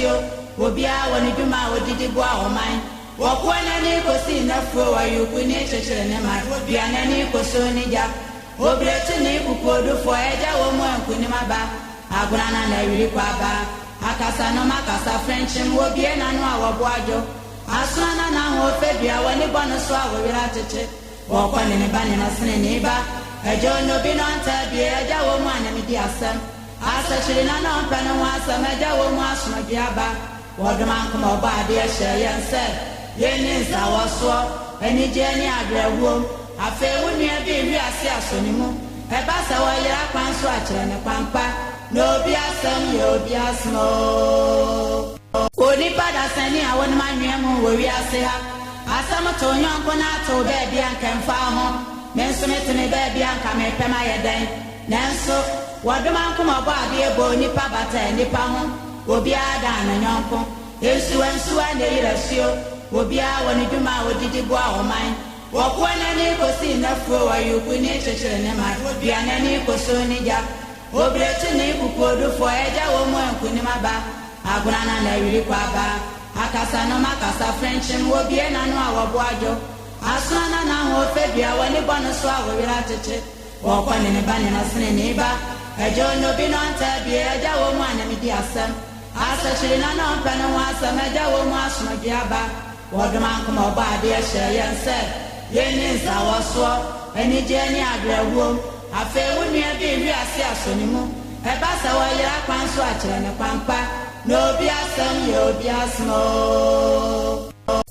Obia wani duma odidi bua oman. Wakwana ni kosi na fro wa yukuni chechere ne ma. Biana ni koso ni ja. Obretu ni kukodu fo eja wo mu ankuni maba. Aguna na wiri kwa ba. Akasa no makasa French mo bie na no awoboajo. Asuna na ho febia wani bono so awira cheche. Wakwana ne bani na sene ni ba. Ejo no bi no anta bie eja wo mu anami di asem. Asa chiri na no mpano wa asem eja wo mu asuma bia ba. Wodman kuma ba de hye yense yeni nsa woso ani jeni agrewo afe wonua bi wi ase asoni mu e ba sa wo yira kwan so a kire ne kwampa no obi asem ye obi asmo oni pada sani awon manwe mu wo wi ase ha asam to nyonko na to be bia nkamfa ho menso metene be bia nkame pema yeden nanso wodman kuma ba de ebo nipa bata nipa ho obi ada na nyonko ensuwa ne yirasio obi a woni duma odidi bua oman wokwana ni kosi na fro wa yukuni chechere ne ma obi anani koso ni ja obretu ni kukodu fo eja wo mu ankuni maba aguna na wiri kwa ba akasa no makasa French mo bi na no awoboajo asuna na ho febia woni bono so awira cheche wokwana ne bani na sene ni ba ejo no bi no anta bi eja wo mu anami di asem asa chirina no mpano wasa meja wo mu asuma giaba wodman kuma oba de hye yense yeni nsa woso ani jeni agrewo afe wonua bi wi ase asoni mu e ba sa wo yira kwan so a kire ne kwampa no obi asem ye obi asmo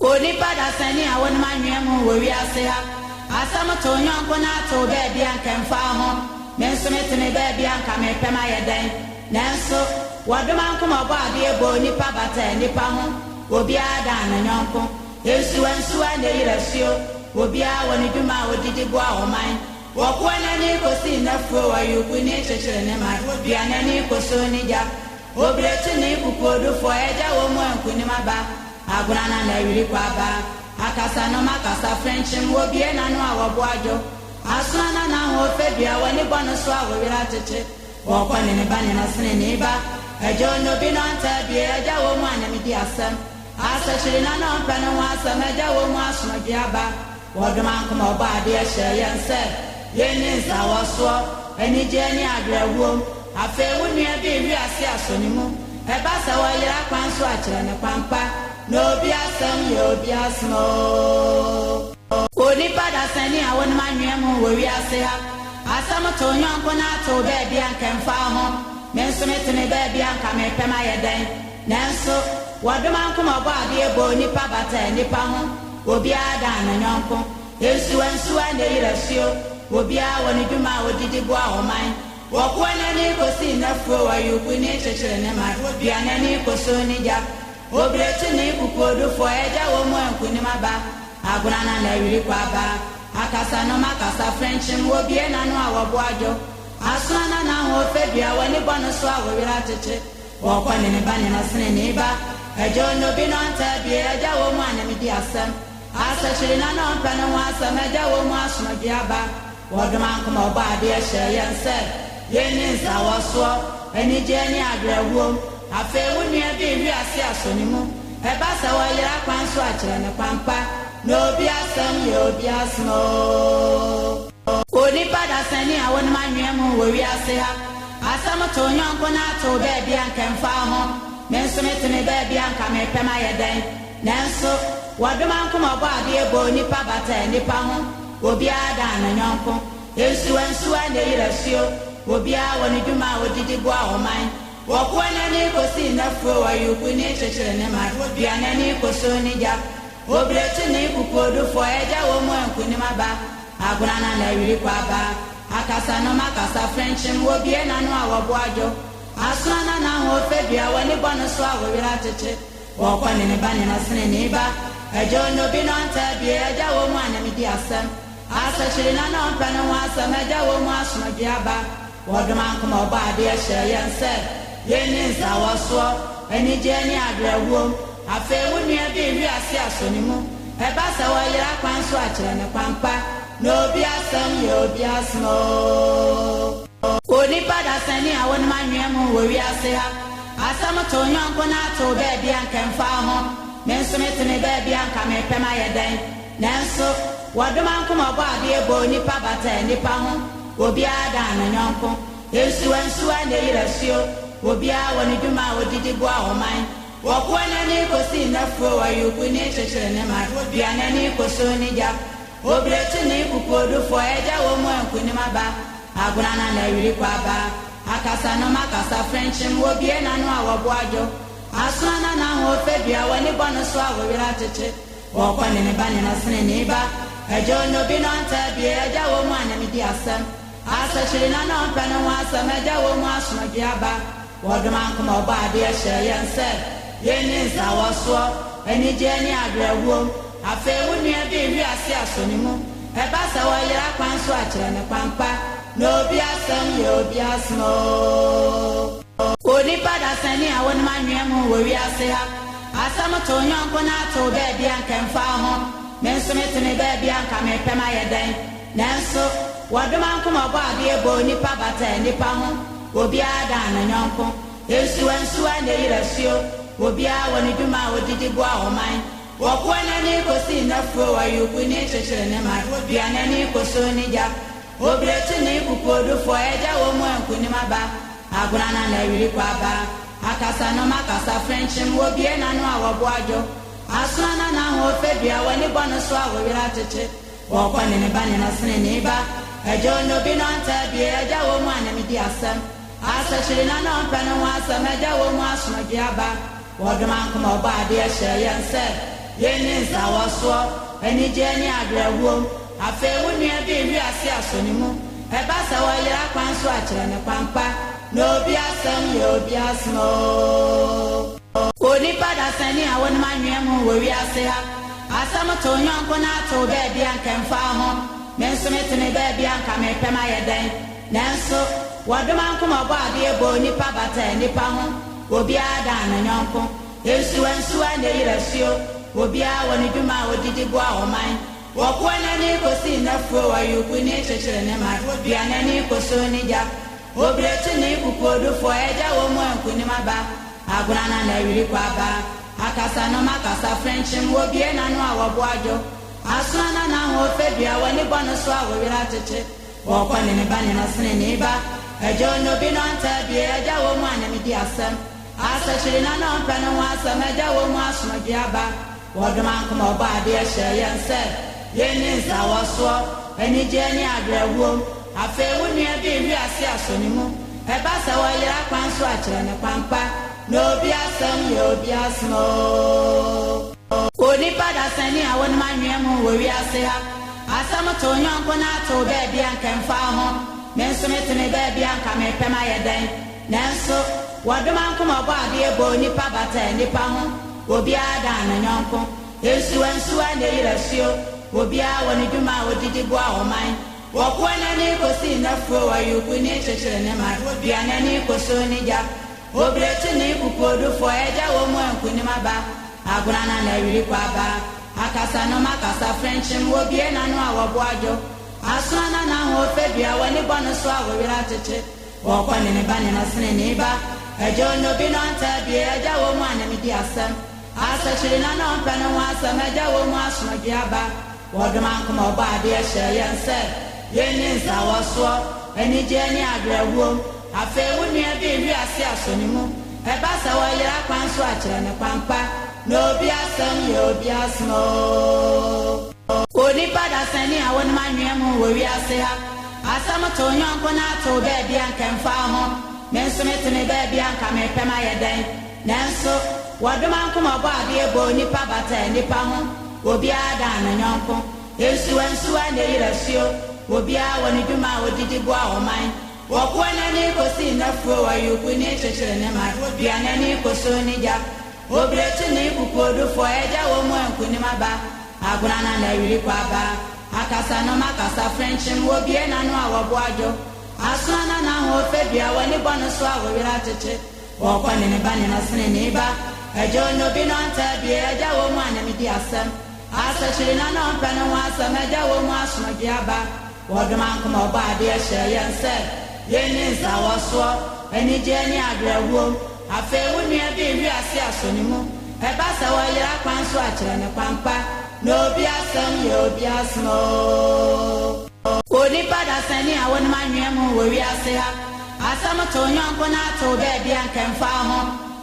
oni pada sani awon manwe mu wo wi ase ha asam to nyonko na to be bia nkamfa ho menso metene be bia nkame pema yeden nanso wadman kuma ba de ebo nipa bata nipa ho obi ada na nyonko ensuwa ne yirasio obi a woni duma odidi bua oman wokwana ni kosi na fro wa yukuni chechere ne ma obi anani koso ni ja obretu ni kukodu fo eja wo mu ankuni maba aguna na wiri kwa ba akasa no makasa French mo obi na no awoboajo asuna na ho febia woni bono so awira cheche wokwana ne bani na sene ni ba ejo no bi no anta bi eja wo mu anami di asem asa chirina no mpano wa asem eja wo mu asuma giaba wodman kuma oba de hye yense yeni nsa woso ani jeni agrewo afe wonua bi wi ase asoni mu e ba sa wo yira kwan so a kire ne kwampa no obi asem ye obi asmo oni pada sani awon manwe mu wo wi ase ha asam to nyonko na to be bia nkamfa ho menso metene be bia nkame pema yeden nanso wadman kuma ba de ebo nipa bata nipa ho obi ada na nyonko ensuwa ne yirasio obi a woni duma odidi bua oman wokwana ni kosi na fro wa yukuni chechere ne ma obi anani koso ni ja obretu ni kukodu fo eja wo mu ankuni maba aguna na wiri kwa ba akasa no makasa French mo obi na no awoboajo asuna na ho febia woni bono so awira cheche wokwana ne bani na sene ni ba ejo no bi no anta bi eja wo mu anami di asem asa chirina no mpano wasa meja wo mu asuma giaba wodman kuma oba de hye yense yeni nsa woso ani jeni agrewo afe wonua bi wi ase asoni mu e ba sa wo yira kwan so a kire ne kwampa no obi asem ye obi asmo oni pada sani awon manwe mu wo wi ase ha asam to nyonko na to be bia nkamfa ho menso metene be bia nkame pema yeden nanso wadman kuma ba de ebo nipa bata nipa ho obi ada na nyonko ensuwa ne yirasio obi a woni duma odidi bua oman wokwana ni kosi na fro wa yukuni chechere ne ma obi anani koso ni ja obretu ni kukodu fo eja wo mu ankuni maba aguna na wiri kwa ba akasa no makasa French mo obi na no awoboajo asuna na ho febia woni bono so awira cheche wokwana ne bani na sene ni ba ejo no bi no anta bi eja wo mu anami di asem asa chirina no mpano wa asem eja wo mu asuma giaba wodman kuma oba de hye yense yeni nsa woso ani jeni agrewo afe wonua bi wi ase asoni mu e ba sa wo yira kwan so a kire ne kwampa no obi asem ye obi asmo oni pada sani awon manwe mu wo wi ase ha Asamato nyonko na to baby ankemfa ho mensomete ne baby anka me pema yeden nanso wadoma nkoma bo ade ebo nipa bata nipa ho obi ada na nyonko yesu ansuwa ne yirasio obi a woni dwuma odidi bo a oman wokwa na ni kosi na fo wa yuku ni chechere ne ma obi ana ni koso ni ja obrechi ni kukodu fo eja wo mo anku ni maba aguna na yiri kwa ba akasa no makasa french obi na no awobo ajo asana na ho febia woni bono so awira tete wokwa ne bani na sene ni ba ejo no bi no anta bi eja wo mo ana mi di asem asa chiri na no pano wa asem eja wo mo asoma bi aba wodoma nkoma oba ade ehye yense yeni za woso eni je ni adrewo afe wunua bi wi ase asonimu eba sa wo yira kwanso akire ne kwampa no bi asem yo bi asmo oni pada sani awon manwemu wo wi ase ha asam to nyonko na to be bia nkemfa ho mensomete ne be bia nka me pema yeden nanso wadoma nkoma bo ade ebo nipa bata nipa ho obi ada na nyonko yesu ansuwa ne yirasio obi a woni dwuma odidi bo a oman wokwa na ni kosi na fro wa yuku ni chechere ne ma obi ana ni koso ni ja obrechi ni kukodu fo eja wo mo anku ni maba aguna na yiri kwa ba akasa no makasa french obi na no awobo ajo asana na ho febia woni bono so awira tete wokwa ne bani na sene ni ba ejo no bi no anta bi eja wo mo ana mi di asem asa chiri na no pano wa asem eja wo mo asoma bi aba wodoma nkoma oba ade ehye yense yeni za woso eni je ni adrewo afe wunua bi wi ase asonimu eba sa wo yira kwanso akire ne kwampa no bi asem yo bi asmo oni pada sani awon manwemu wo wi ase ha asam to nyonko na to be bia nkemfa ho mensomete ne be bia nka me pema yeden nanso wadoma nkoma bo ade ebo nipa bata nipa ho obi ada na nyonko yesu ansuwa ne yirasio obi a woni dwuma odidi bo a oman wokwa na ni kosi na fro wa yuku ni chechere ne ma obi ana ni koso ni ja obrechi ni kukodu fo eja wo mo anku ni maba aguna na yiri kwa ba akasa no makasa french obi na no awobo ajo asana na ho febia woni bono so awira tete wokwa ne bani na sene ni ba ejo no bi no anta bi eja wo mo ana mi di asem asa chiri na no pano wa asem eja wo mo asoma bi aba wodoma nkoma oba ade ehye yense yeni za woso eni je ni adrewo afe wunua bi wi ase asonimu eba sa wo yira kwanso akire ne kwampa no bi asem yo bi asmo oni pada sani awon manwemu wo wi ase ha asam to nyonko na to be bia nkemfa ho mensomete ne be bia nka me pema yeden nanso wadoma nkoma bo ade ebo nipa bata nipa ho obi ada na nyonko yesu ansuwa ne yirasio obi a woni dwuma odidi bo a oman wokwa na ni kosi na fro wa yuku ni chechere ne ma obi ana ni koso ni ja obrechi ni kukodu fo eja wo mo anku ni maba aguna na yiri kwa ba akasa no makasa french obi na no awobo ajo asana na ho febia woni bono so awira tete wokwa ne bani na sene ni ba ejo no bi no anta bi eja wo mo ana mi di asem asa chiri na no pano wa asem eja wo mo asoma bi aba wodoma nkoma oba ade ehye yense yeni za woso eni je ni adrewo afe wunua bi wi ase asonimu eba sa wo yira kwanso akire ne kwampa no bi asem yo bi asmo oni pada sani awon manwemu wo wi ase ha asam to nyonko na to be bia nkemfa ho mensomete ne be bia nka me pema yeden nanso wadoma nkoma bo ade ebo nipa bata nipa ho obi ada na nyonko yesu ansuwa ne yirasio obi a woni dwuma odidi bo a oman wokwa na ni kosi na fro wa yuku ni chechere ne ma obi ana ni koso ni ja obrechi ni kukodu fo eja wo mo anku ni maba aguna na yiri kwa ba akasa no makasa french obi na no awobo ajo asana na ho febia woni bono so awira tete wokwa ne bani na sene ni ba ejo no bi no anta bi eja wo mo ana mi di asem asa chiri na no pano wa asem eja wo mo asoma bi aba wodoma nkoma oba ade ehye yense yeni za woso eni je ni adrewo afe wunua bi wi ase asonimu eba sa wa yira kwan so akire ne kwampa no bi asem ye obi asmo oni pada sani awon manwem wo wi ase ha asam to nyonko na to be bia nkemfa ho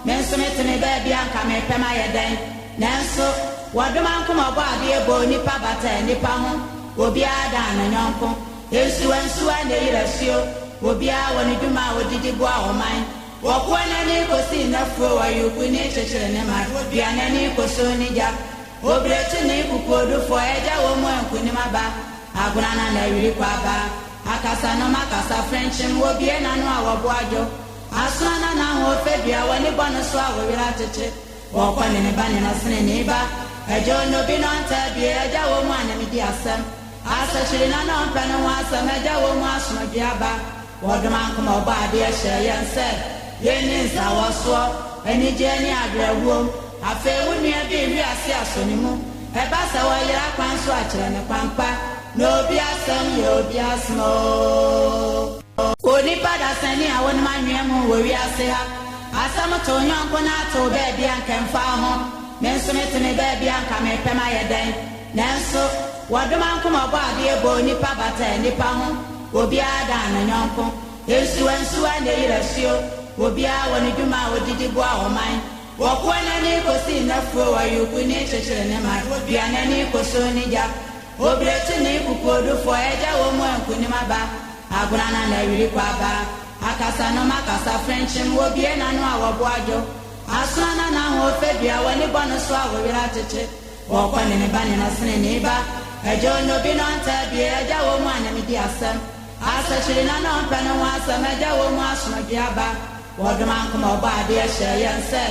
menso metene be bia nka me pema yeden nanso wadoma nkoma bo ade ebo nipa bata nipa ho obi ada na nyonko yesu ansu ane yirasio obi a woni duma odidi bo a oman wokwana ni kosi na fo wa yuku ni chechere ne ma obi anani koso ni ja obrechi ni kukodu fo eja wo mo enku ni maba aguna na yiri kwa ba akasa no makasa friendship obi na no awobo ajo asana na ho febia woni bono so awira cheche wokwane ne bani na sene ni ba ejo no bi no anta bi eja wo mo anami di asem asa chiri na no mpano wa asem eja wo mo asoma bi aba wodoma nkoma oba ade ehye yense yeni nsa woso eni je ni agrawuo afe wunua bi wi ase asonimu eba sa wa yira kwan so akire ne kwampa no bi asem ye obi asmo oni pada sani awon manwem wo wi ase ha asam to nyonko na to be bia nkemfa ho menso metene be bia nka me pema yeden nanso wadoma nkoma bo ade ebo nipa bata nipa ho obi ada na nyonko yesu ansu ane yirasio obi a woni duma odidi bo a oman wokwana ni kosi na fo wa yuku ni chechere ne ma obi anani koso ni ja obrechi ni kukodu fo eja wo mo enku ni maba aguna na yiri kwa ba akasa no makasa friendship obi na no awobo ajo asana na ho febia woni bono so awira cheche wokwana ne bani na sene ni ba ejo no bi no anta bi eja wo mo anami di asem asa chiri na no mpano wa asem eja wo mo asoma bi aba wodoma nkoma oba ade ehye yense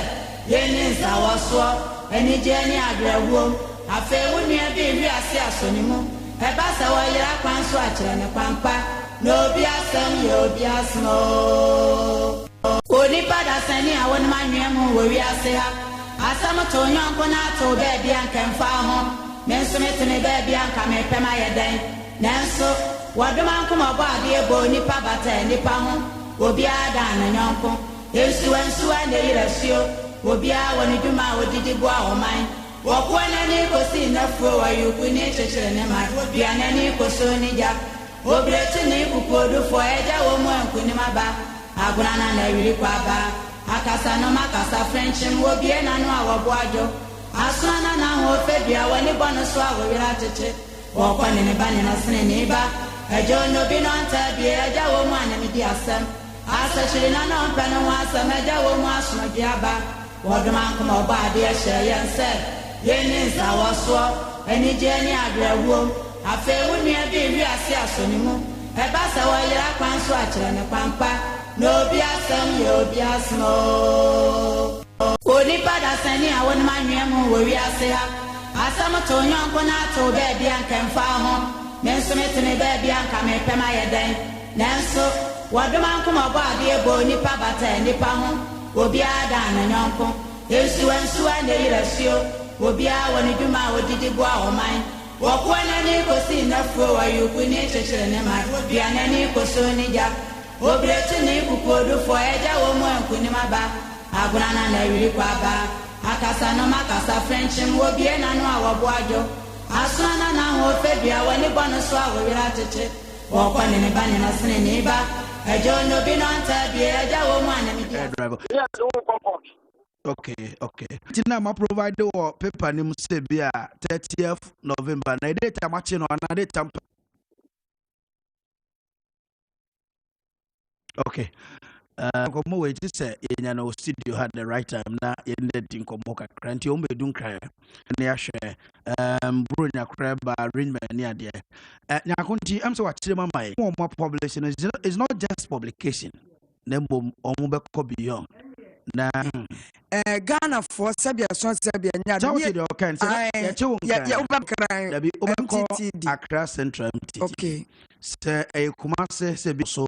yeni nsa woso eni je ni agrawuo afe wunua bi wi ase asonimu eba sa wa yira kwan so akire ne kwampa no bi asem ye obi asmo oni pada sani awon manwem wo wi ase ha asam to nyonko na to be bia nkemfa ho menso metene be bia nka me pema yeden nanso wadoma nkoma bo ade ebo nipa bata nipa ho obi ada na nyonko yesu ansu ane yirasio obi a woni duma odidi bo a oman wokwana ni kosi na fo wa yuku ni chechere ne ma obi anani koso ni ja obrechi ni kukodu fo eja wo mo enku ni maba aguna na yiri kwa ba akasa no makasa friendship obi na no awobo ajo asana na ho febia woni bono so awira cheche wokwane ne bani na sene ni ba ejo no bi no anta bi eja wo mo anami di asem asa chiri na no mpano wa asem eja wo mo asoma bi aba wodoma nkoma oba ade ehye yense yeni nsa woso eni je ni agrawuo afe wunua bi wi ase asonimu eba sa wa yira kwan so akire ne kwampa no bi asem ye obi asmo oni pada sani awon manwem wo wi ase ha asam to nyonko na to be bia nkemfa ho menso metene be bia nka me pema yeden nanso wadoma nkoma bo ade ebo nipa bata nipa ho obi ada na nyonko yesu ansu ane yirasio obi a woni duma odidi bo a oman wokwana ni kosi na fo wa yuku ni chechere ne ma obi anani koso ni ja obrechi ni kukodu fo eja wo mo enku ni maba aguna na yiri kwa ba akasa no makasa friendship obi na no awobo ajo asana na ho febia woni bono so awira cheche wokwana ne bani na sene ni ba ejo no bi no anta bi eja wo mo anami di yes okay tina ma provide or paper nim say bia 30th November na date amachi no na date okay komo we just say enya no studio had the right time na yende din komo kakra nti o medun kran na ya hwe bro nya kra ba arrangement ni ade nya konti am so wa kire mama e mo publication is not just publication na mbom omo be ko beyond na Ghana for Sabia son Sabia nya de kan say ya chewo nkan ya ubakran da bi ubako Accra Central MTT okay se Kumase se bi so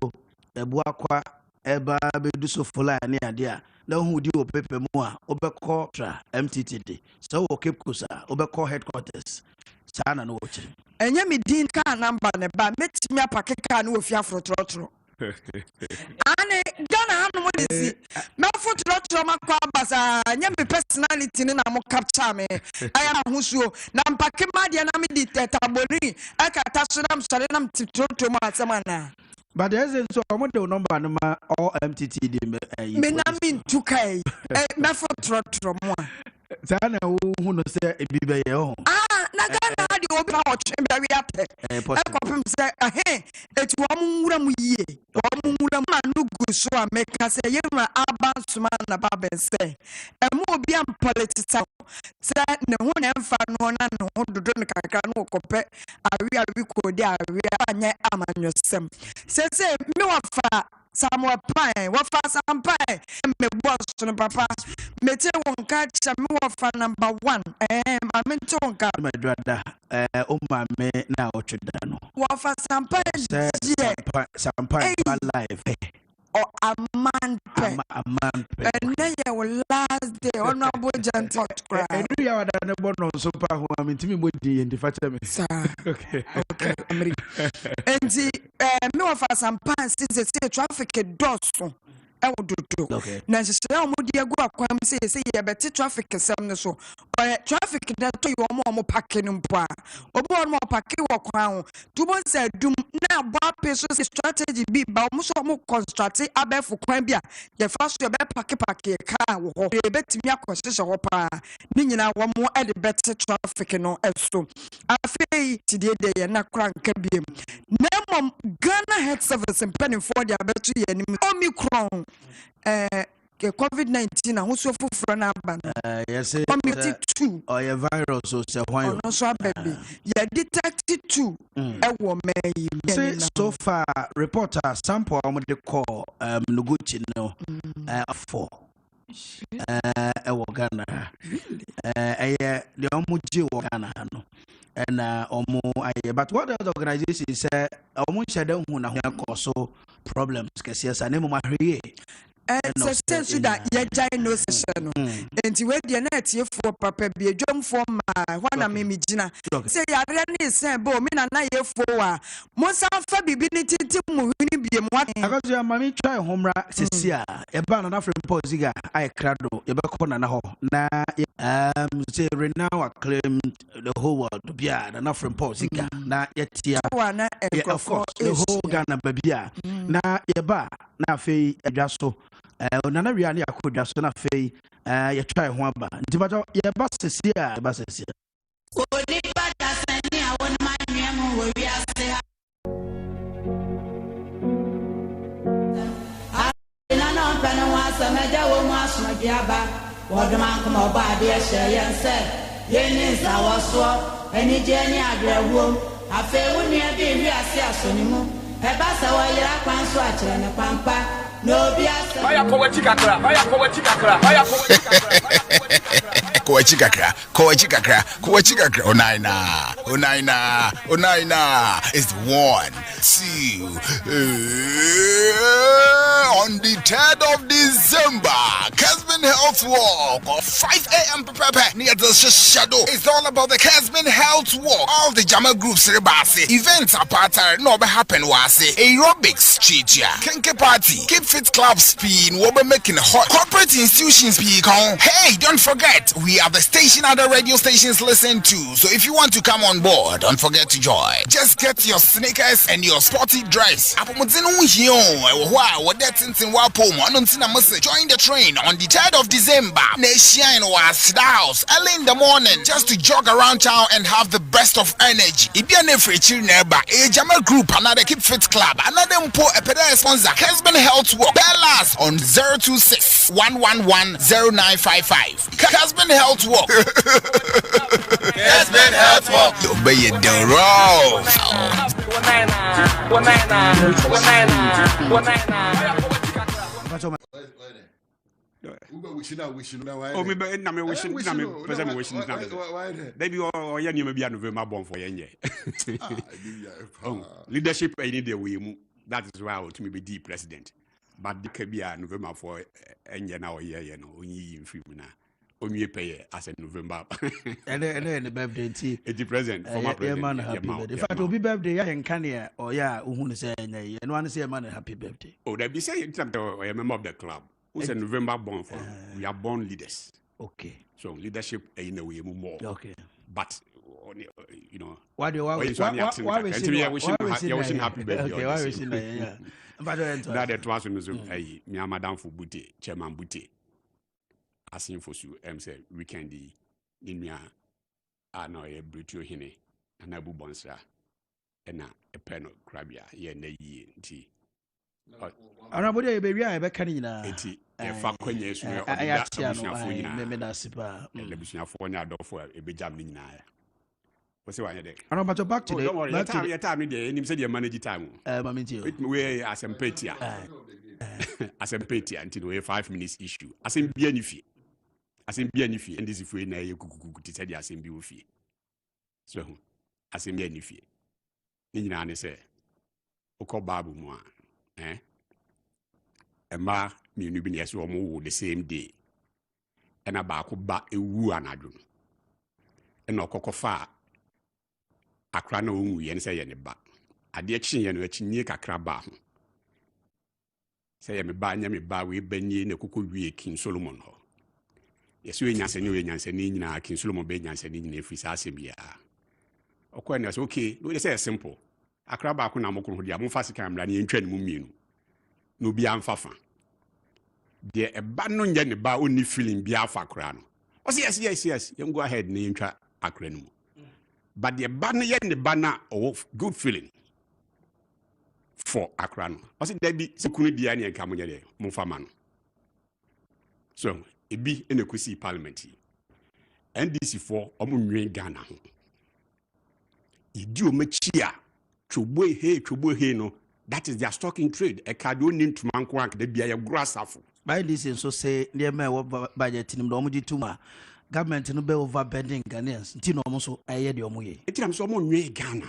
ebu akwa eba bedu so fola ni ade a na hu di opepe mu a obekọ tra MTT de so wo Cape Coast obekọ headquarters sana no wo chiri enye mi din ka number ne ba metimi apake ka na ofi afrotrotro ane Ghana hanu mo disi me foto makwa basa nya me personality ni na mo capture me aya na husuo na mpake ma de na me di tetaboni aka taso na msare na mtitoto ma asema na. But there's so I'm the number no ma all MTT me na min tukai me foto mo sana hu no say ebi be ye ho na Ghana de obi na o chembe wi ape e kopim say etu amwura mu yie amwura ma nugu so ameka say ye ma abansuma na baba say emu obi am politics say ne ho na mfa no na ne ho dodo ne kakra no kope awi ko de awi anya amanyosem say me wafa Samuel Pine, what fast and pine, me boss to papa. Me tell one catch a more fan number 1. I mean to my brother, my me now chudano. What fast and pine, some pine life. Or a man, and then you will last day honorable gentle cry. You are the born on super who I'm intimate with the and the fatima. Okay, and the no of us and pants is a traffic dorsal. I would do. Okay. Now, Mudia go up, say, better traffic is some so. Or traffic that to you more packing and poor. Or more packing or crown. Two months said, do now, Bob Pesos strategy be about more constructed. I bet for Quambia. The first you bet pack car or a bet me a concession or pa. Nina one more at the better traffic and no extra. I feel today they are not crank beam. Name Ghana head service and penny for their battery and Omicron. COVID-19 and who's so for an urban. Yes, 2 or a virus, so why no so baby. Yeah, detected 2. A woman. So far, reporter sample on the call, Nuguchi no, 4. Ghana. The Omuji Ghana. And but what the organization said, almost said, so problems, because yes, I never marry. Sense that ye giant no session. And you wait the net ye for papa be a jump for my one a mimi gina. Say, I really say, bo, me and I ye for most of Fabibility to Muhini be a one. I got your mammy try home, Cecilia, a banana from Poziga, I crado, a bacon ho. Na, say, renown acclaimed the whole world to be enough from Poziga. Na, yet, of course, the whole Ghana babia. Na, yeba, na fee, a jasso. Nana really I could just not fee, you try one bar. But your bus is here, bus is here. No, Onaina is 1, 2, on the 3rd of December, Kessben Health Walk of 5 a.m. near the shadow. It's all about the Kessben Health Walk. All the Jama groups events are part no happen wase aerobics chicha kenke party keep fit club spin we'll be making hot corporate institutions hey, don't forget we are the station other radio stations listen to, so if you want to come on board, don't forget to join. Just get your sneakers and your sporty dress. Join the train on the 3rd of December. Nation was house early in the morning just to jog around town and have the best of energy. If you're a free neighbor, a Jama group, another keep fit club, another a sponsor, Kessben Health Walk. Bellas on 026 111 0955. Kessben Health Walk. Kessben Health Walk. You'll be in the road. Oh, me be na me wishing na me person wishing na me. Baby or ya nyame bia no ma born for yenye. Leadership I need the way mu. That is why I want to be the president. But the kabia November for enye na o ye no onyi film na. onye pay as a November. And the birthday tea. It's the present former president. Happy birthday. In fact, will be birthday ya in Kenya or ya who say and one say man happy birthday. Oh, they be saying a member of the club who's a November born for. We are born leaders. Okay. So leadership in a way more. Okay. But you know, why we happy birthday? Okay, why we sing that? That it was me madam for Butte, chairman Butte. Asking for you, say weekend in me no a brutal hine and Abu Bonsa and a pen of crabia ye na ye tea. Anabody be ria be kanina. Eti e fa kwenye so e for na do for e be jam ni na ya. What's why there? I know, back to the time there, and him said you manage time. We as a petty, as a petty until we 5 minutes issue. As in be any fee, and this if we na you could tell you as in be fee. So, as in be any fee. Nina say, Oko Babu moi, a ma me new business or more the same day, and about ba a woo anadrum, and no cocoa far. Akra na onwu ye nse ye ne ba ade kyen ye no akyinye kakra ba ho se ye me ba we banye na kokko wie King Solomon ho ye so enyanse ni nyina King Solomon be enyanse ni nyina efiri sa asebia okwa na so okay no dey say simple akra ba ko na mokro ho dia mo fa sika amra ne ntwa ne mu mienu no bia amfafa de e ba no nya ne ba oni feeling bia afa akra no o say yes you go ahead ne ntwa akra no. But the banner yet the banner of good feeling for Accra. I said there be security diani and Camunia Mufamano. So it be in a Kusi Parliament. NDC for Omun Ghana. Idio Mechia, Chubu no. That is their stock in trade. A cardoon to Mankwank, they be a grass after. By this, so say near my budget in Domuji Tuma. Government no be overbending Ghanaians. Tino almost I hear the omuye. It am someone re Ghana.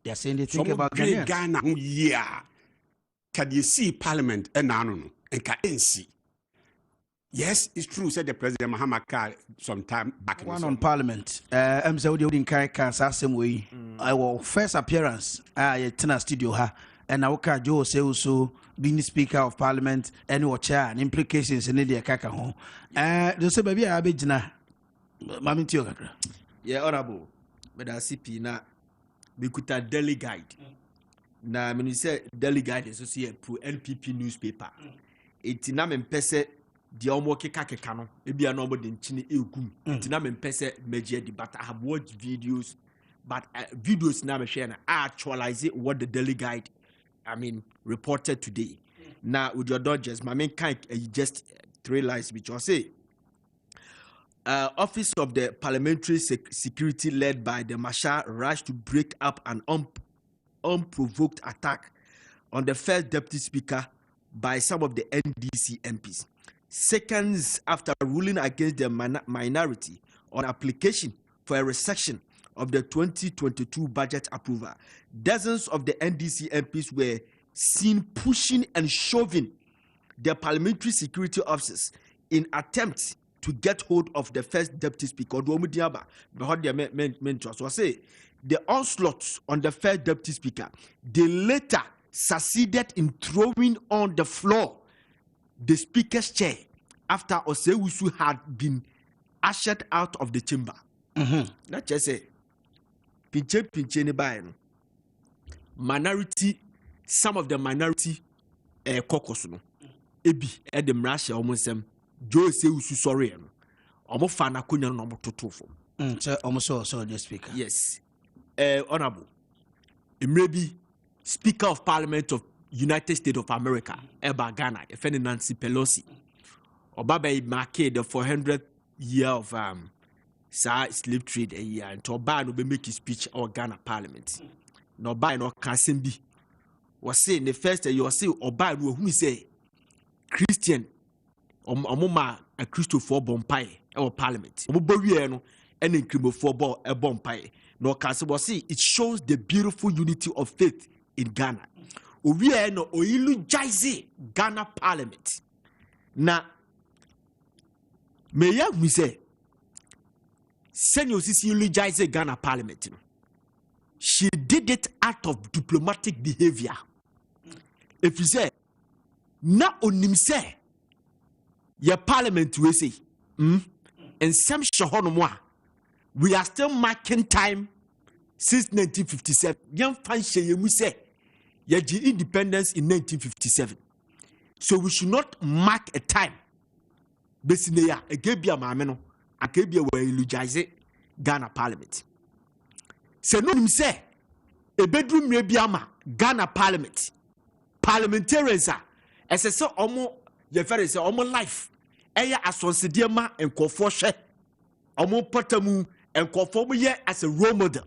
They are saying they think about Ghanaians. Ghana, yeah. Can you see Parliament and no and can see? Yes, it's true. Said the President Muhammad Kar some time back. One on Parliament. I'm saying we didn't carry same way. I will first appearance. I tenor studio ha. And now Joe say also being Speaker of Parliament and your chair and implications in the kaka home. They say baby I be jina. Mami Tio kakra. Yeah, honorable. But I CP na bikuta daily guide. Na when you say daily guide associate pro NPP newspaper. Eti na mempese di omo keka no. Ebi na omo de nchini egum. Eti na mempese media debate. I have watched videos, but videos na me share na actualize what the daily guide reported today. Now with your Dodgers, my main kind just 3 lines which I say. Office of the Parliamentary Security led by the Marshal rushed to break up an unprovoked attack on the first deputy speaker by some of the NDC MPs. Seconds after ruling against the minority on application for a resection of the 2022 budget approval, dozens of the NDC MPs were seen pushing and shoving the parliamentary security officers in attempts to get hold of the first deputy speaker. The onslaught on the first deputy speaker, they later succeeded in throwing on the floor the speaker's chair after Osewusu had been ushered out of the chamber. That's just say pinche ni bae no. Minority, some of the minority caucus no ebi the mrasha omonsem Joe Osewusu sorry no omo fa na konya no omo toto fo so omo so the speaker. Yes, honorable Emrebi, Speaker of Parliament of United States of America, Eba Ghana, Nancy Pelosi, Obaba Maakye, the 400th year of slave trade a year, and Oba no be make his speech or Ghana Parliament. No Oba no Kasembi was saying the first you was say Oba no who say Christian omoma a Christopher Bompaye or Parliament. Obo no and in Crimo for a Bompaye. No Kasi was say it shows the beautiful unity of faith in Ghana. We are no oilu jaize Ghana Parliament. Na May ya we say Senior Sisi eulogize Ghana Parliament. She did it out of diplomatic behavior. If you say, na onim say, your Parliament we say, and some shahonomwa, we are still marking time since 1957. Young fancy you say, your independence in 1957. So we should not mark a time. Basically, a gebia mameno, a gebia where eulogize Ghana Parliament. Se no say a bedroom may be ama Ghana Parliament. Parliamentarians are as I say omo ye very say omo life. Eya asonsidiema and kofoshe. Omo potamu and kofomu ye as a role model.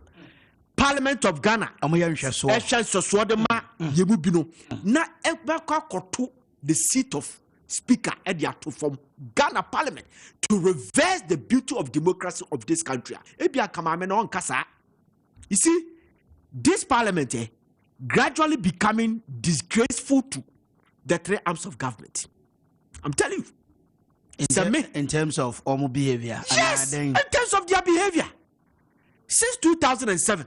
Parliament of Ghana. Omo ye nhweso. Ehwe de ma yemu bino. Na ebakwa koto the seat of Speaker Ediato from Ghana Parliament to reverse the beauty of democracy of this country. Ebia kamameno on kasa. You see, this parliament gradually becoming disgraceful to the three arms of government. I'm telling you. In terms of our behavior. Yes, in terms of their behavior. Since 2007,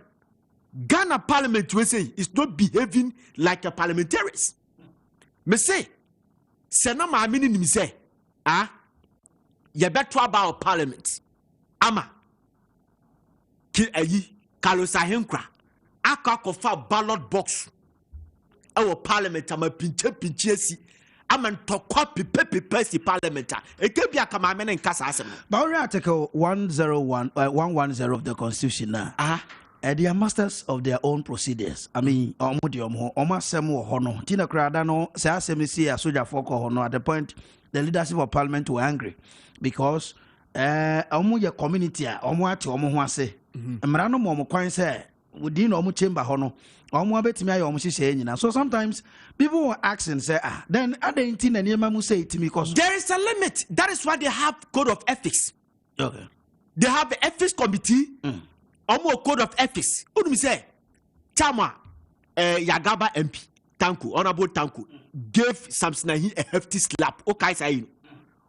Ghana Parliament we say is not behaving like a parliamentarians. Me say, Sena ma amini ni me say, you better about parliament. Ama, ki ayi. Carlos Ahenkra, Akuoko Kwarteng ballot box. Our parliament, I'm a pinche si. I'm a tokwa pipe parliament. It can be a command in Casa. But Article 110 of the Constitution now. They are masters of their own procedures. I mean, almost some hono. Tina Cradano, say assembly a soldier for hono. At the point, the leadership of parliament were angry because your community, say. Mrano mo kwan say within omu chamber hono omu abetimi ayo omu hihye nyina. So sometimes people were asking say then other inti na niema mu say itimi cause there is a limit. That is why they have code of ethics. Okay. They have the ethics committee. Omu code of ethics. Udumi say Chama Yagaba MP Tanku Honorable Tanku gave Samsinahi a hefty slap. Okay, say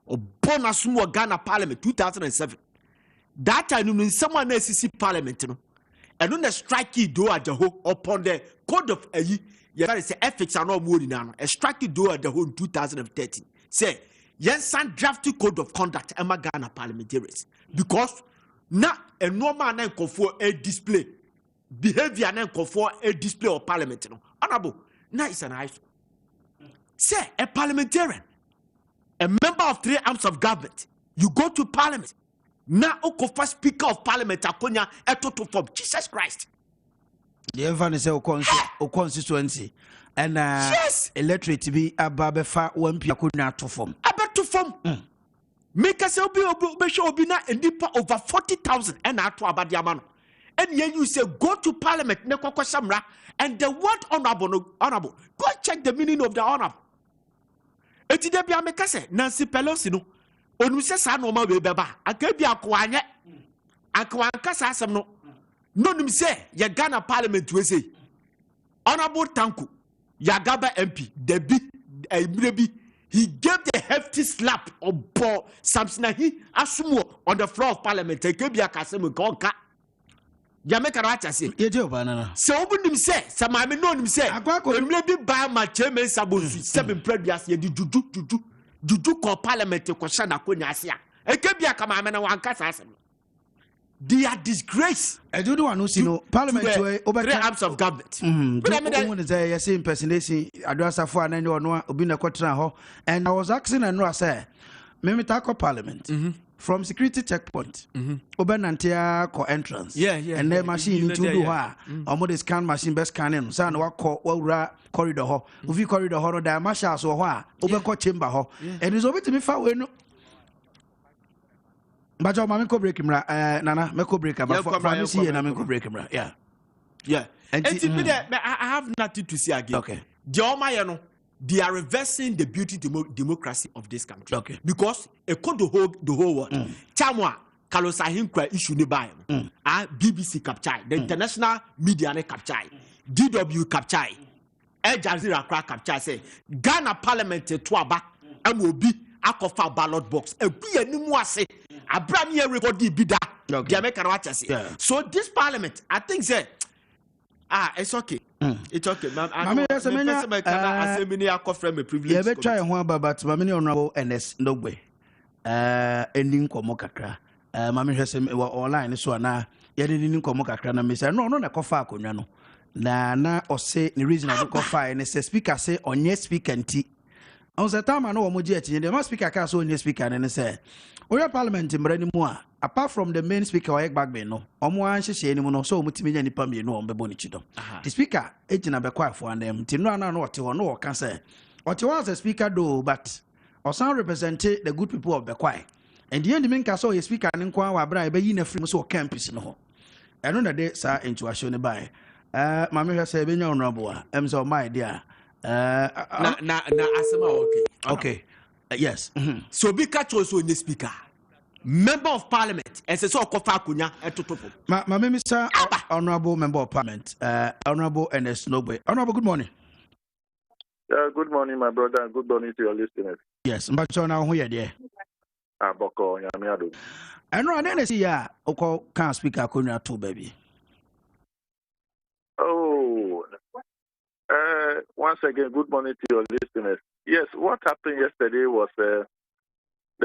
o bonus mo Ghana Parliament 2007. That time, when someone else is parliament, and when the strike do at the whole upon the code of a year, say ethics are not more than a strike do at the whole in 2013. Say, yes, drafted code of conduct and Ghana parliamentarians because now a normal name for a display behavior name for a display of parliament. Honorable, now it's an ice. Say, a parliamentarian, a member of three arms of government, you go to parliament. Now, Okofa Speaker of Parliament, Akonya, Etoto from Jesus Christ. The everyone say constituency and yes, electorate to be a babefa one Akonya to form. About to form. Make us be na a deeper over 40,000 and out to Abadiamano. And then you say, go to Parliament, Nekoko Samra, and the word honorable. Go check the meaning of the honorable. Etidebia Mekase, Nancy Pelosi no. Onu se sa no ma we beba akabi akwanye akwanka sa asem no no nim se ye Ghana Parliament we say Honorable Tanku Yagaba MP Debi Ebrebi he gave the hefty slap on Paul Samsinahi Asumo on the floor of Parliament akabi akasem konka Jamaica racha say ye je banana so obunim se samame no nim se Ebrebi ba ma chairman sabosu seven previous ye di juju ko parliament ko shana ko nyasia ekebia kama amena wankasa asem they are disgrace I do one who see no parliament way over three arms of government when is there say impersonation address for and no obi na kotra ho and I was asking and no say me talk parliament from security checkpoint obenantia ko entrance and the machine into do ha omo the scan machine best scanning so na wakọ wura corridor ho ufi corridor ho no da marshals ho ha obekọ chamber ho and is obi to me fa we no bajo ma me ko break mra nana me ko break but from see na me ko break mra and I have nothing to say again. Okay, the Omaye they are reversing the beauty democracy of this country. Okay. Because it could the whole world. Chamwa, Carlos Ahenkra issue ni buy. BBC capture, the international media capture, DW capture, Al Jazeera capture say Ghana Parliament to aba MOB akofa ballot box ebi animu ase abrami record bi da the American watch say so this parliament I think say it's okay. It's okay. I privilege. Yeah, be try ho aba but mama ni honorable NS Ndogbe. Ending komo kakra. Mama hwese online so na ye de ni komo kakra na me say no na kofa akonwa no. Na ose ni reason I kofa ne say speaker say onye speaker nti. On se time na wo mo je atinye de speaker ka so onye speaker ne say Oya parliament mbrani mu a apart from the main speaker oyek bagbe no omo an hyehye ni mu no so omutimi nya nipa me no ombebo ni chidom the speaker ejina be kwafo andem ti no ana no ote ho no oka say ote was a speaker do but osan represent the good people of Bekwai and the end minka so ye speaker ni kwa wa bra e be yi na free so campus no ho eno na de sa intuation ne bai mama hwe say be nya honorable a em so my dear na asema okay yes. So be catch also in the speaker. Member of Parliament. And so kofa kunya etotopo. Ma Mr. Honorable Member of Parliament. Honorable NS Nogbe. Honorable, good morning. Good morning, my brother, and good morning to your listeners. Yes, Mbacho na ho ye de. Boko nyamiado. Eno ane see ya oko kan speaker kunya to baby. Oh. Once again, good morning to your listeners. Yes, what happened yesterday was the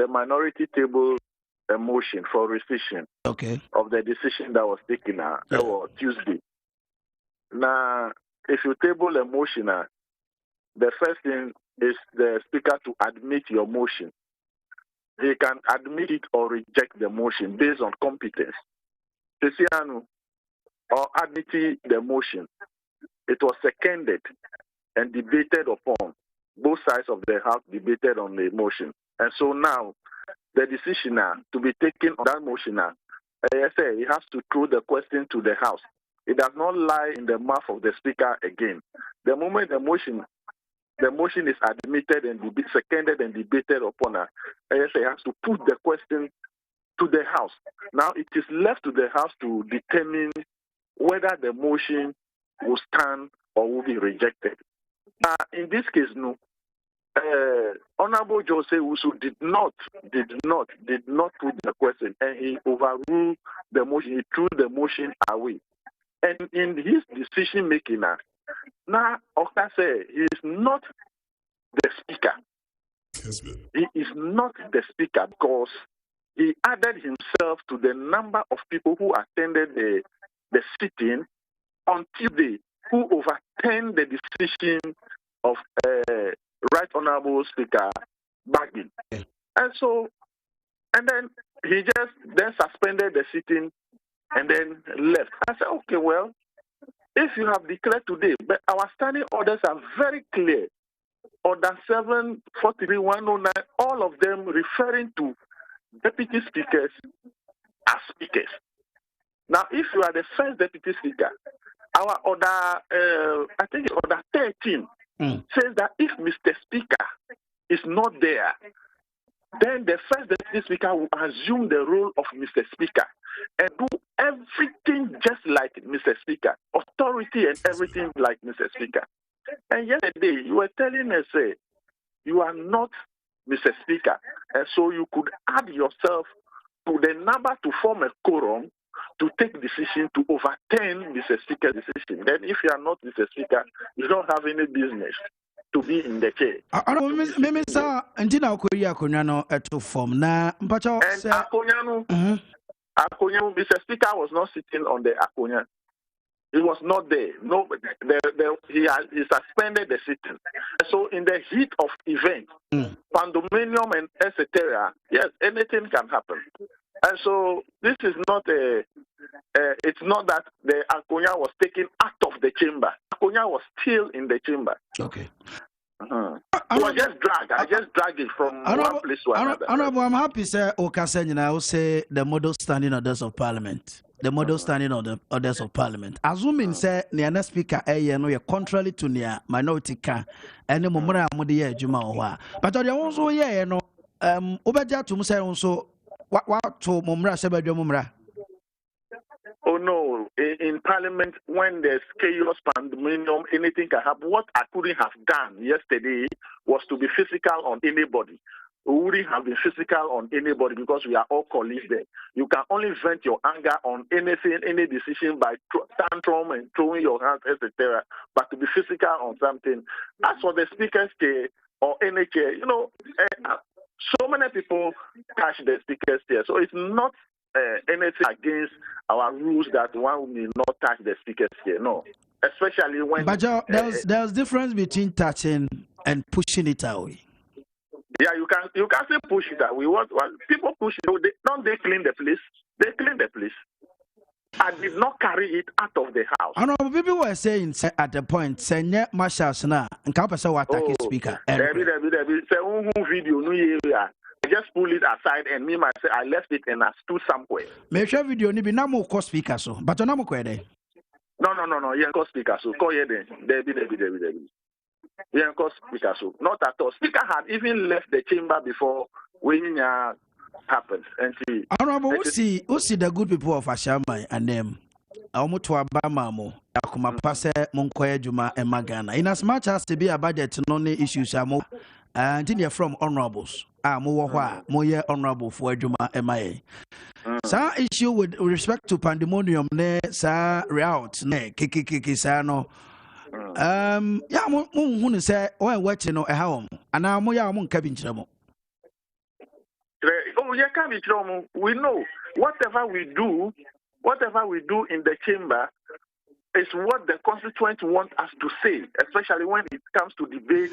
minority table a motion for rescission of the decision that was taken Tuesday. Now, if you table a motion, the first thing is the speaker to admit your motion. He can admit it or reject the motion based on competence. Or admitting the motion. It was seconded and debated upon. Both sides of the House debated on the motion. And so now, the decision to be taken on that motion, he has to throw the question to the House. It does not lie in the mouth of the Speaker again. The moment the motion is admitted and seconded and debated upon, he has to put the question to the House. Now, it is left to the House to determine whether the motion will stand or will be rejected. In this case, no. Honorable Jose Wusu did not put the question, and he overruled the motion. He threw the motion away. And in his decision making, now Oka say he is not the speaker. Kessben. He is not the speaker because he added himself to the number of people who attended the sitting on Tuesday, who overturned the decision of Right Honorable Speaker Bagin. And then he just suspended the sitting and then left. I said, okay, well, if you have declared today, but our standing orders are very clear. Order 743-109, all of them referring to deputy speakers as speakers. Now, if you are the first deputy speaker, our order, I think it's order 13, says that if Mr. Speaker is not there, then the first deputy speaker will assume the role of Mr. Speaker and do everything just like Mr. Speaker, authority and everything like Mr. Speaker. And yesterday, you were telling us, you are not Mr. Speaker, and so you could add yourself to the number to form a quorum to take decision to overturn Mr. Speaker's decision. Then if you are not Mr. Speaker, you don't have any business to be in the chair. Akonyano, Mr. Speaker was not sitting on the Akonya. He was not there. No, he suspended the sitting. So in the heat of event, pandemonium and etc., yes, anything can happen. And so this is not it's not that the Akonya was taken out of the chamber. Akonya was still in the chamber. Okay. It was just drag. I just dragged it from one place to another. Honorable, I'm happy, sir. I will say the model standing orders of Parliament. The model standing orders of Parliament. Assuming, sir, the speaker, contrary to the minority can, and the Mumra Mudia Juma. But I also, Obaja to Musa also, what to Mumra Seba Mumra? Oh no, in Parliament, when there's chaos, pandemonium, anything can happen. What I couldn't have done yesterday was to be physical on anybody. we wouldn't have been physical on anybody because we are all colleagues there. You can only vent your anger on anything, any decision by tantrum and throwing your hands, etc. But to be physical on something, as for the speaker's chair or any chair, so many people touch the speaker's chair. So it's not anything against our rules that one will not touch the speaker's chair. No, especially when. But there's difference between touching and pushing it away. Yeah, you can say push it away. What people push it? They clean the place. They clean the place. I did not carry it out of the house. I know people were saying at the point, say marshals na nka pesa wa attack speaker. Say video no area. I just pull it aside and me myself I left it and I stood somewhere. Me share video ni bi na mo call speaker so, but na mo ko there. No. Yeah, call speaker so. Call here then. Debbie. Yeah, call speaker so. Not at all. Speaker had even left the chamber before when happened. And see. Honorable, we see the good people of Ashama and them. Almost Abama, Akuma Passe, Monkoya Juma, and Magana. In as much as to be a budget, no issues are more. And you're from honorables. More honorable for Juma MIA. Sa issue with respect to pandemonium, ne sa route, ne kiki sano. Ya mun say, oh, watching no a home, and now Moya mon cabin chamo. Oh, yeah, we know whatever we do in the chamber is what the constituents want us to say, especially when it comes to debate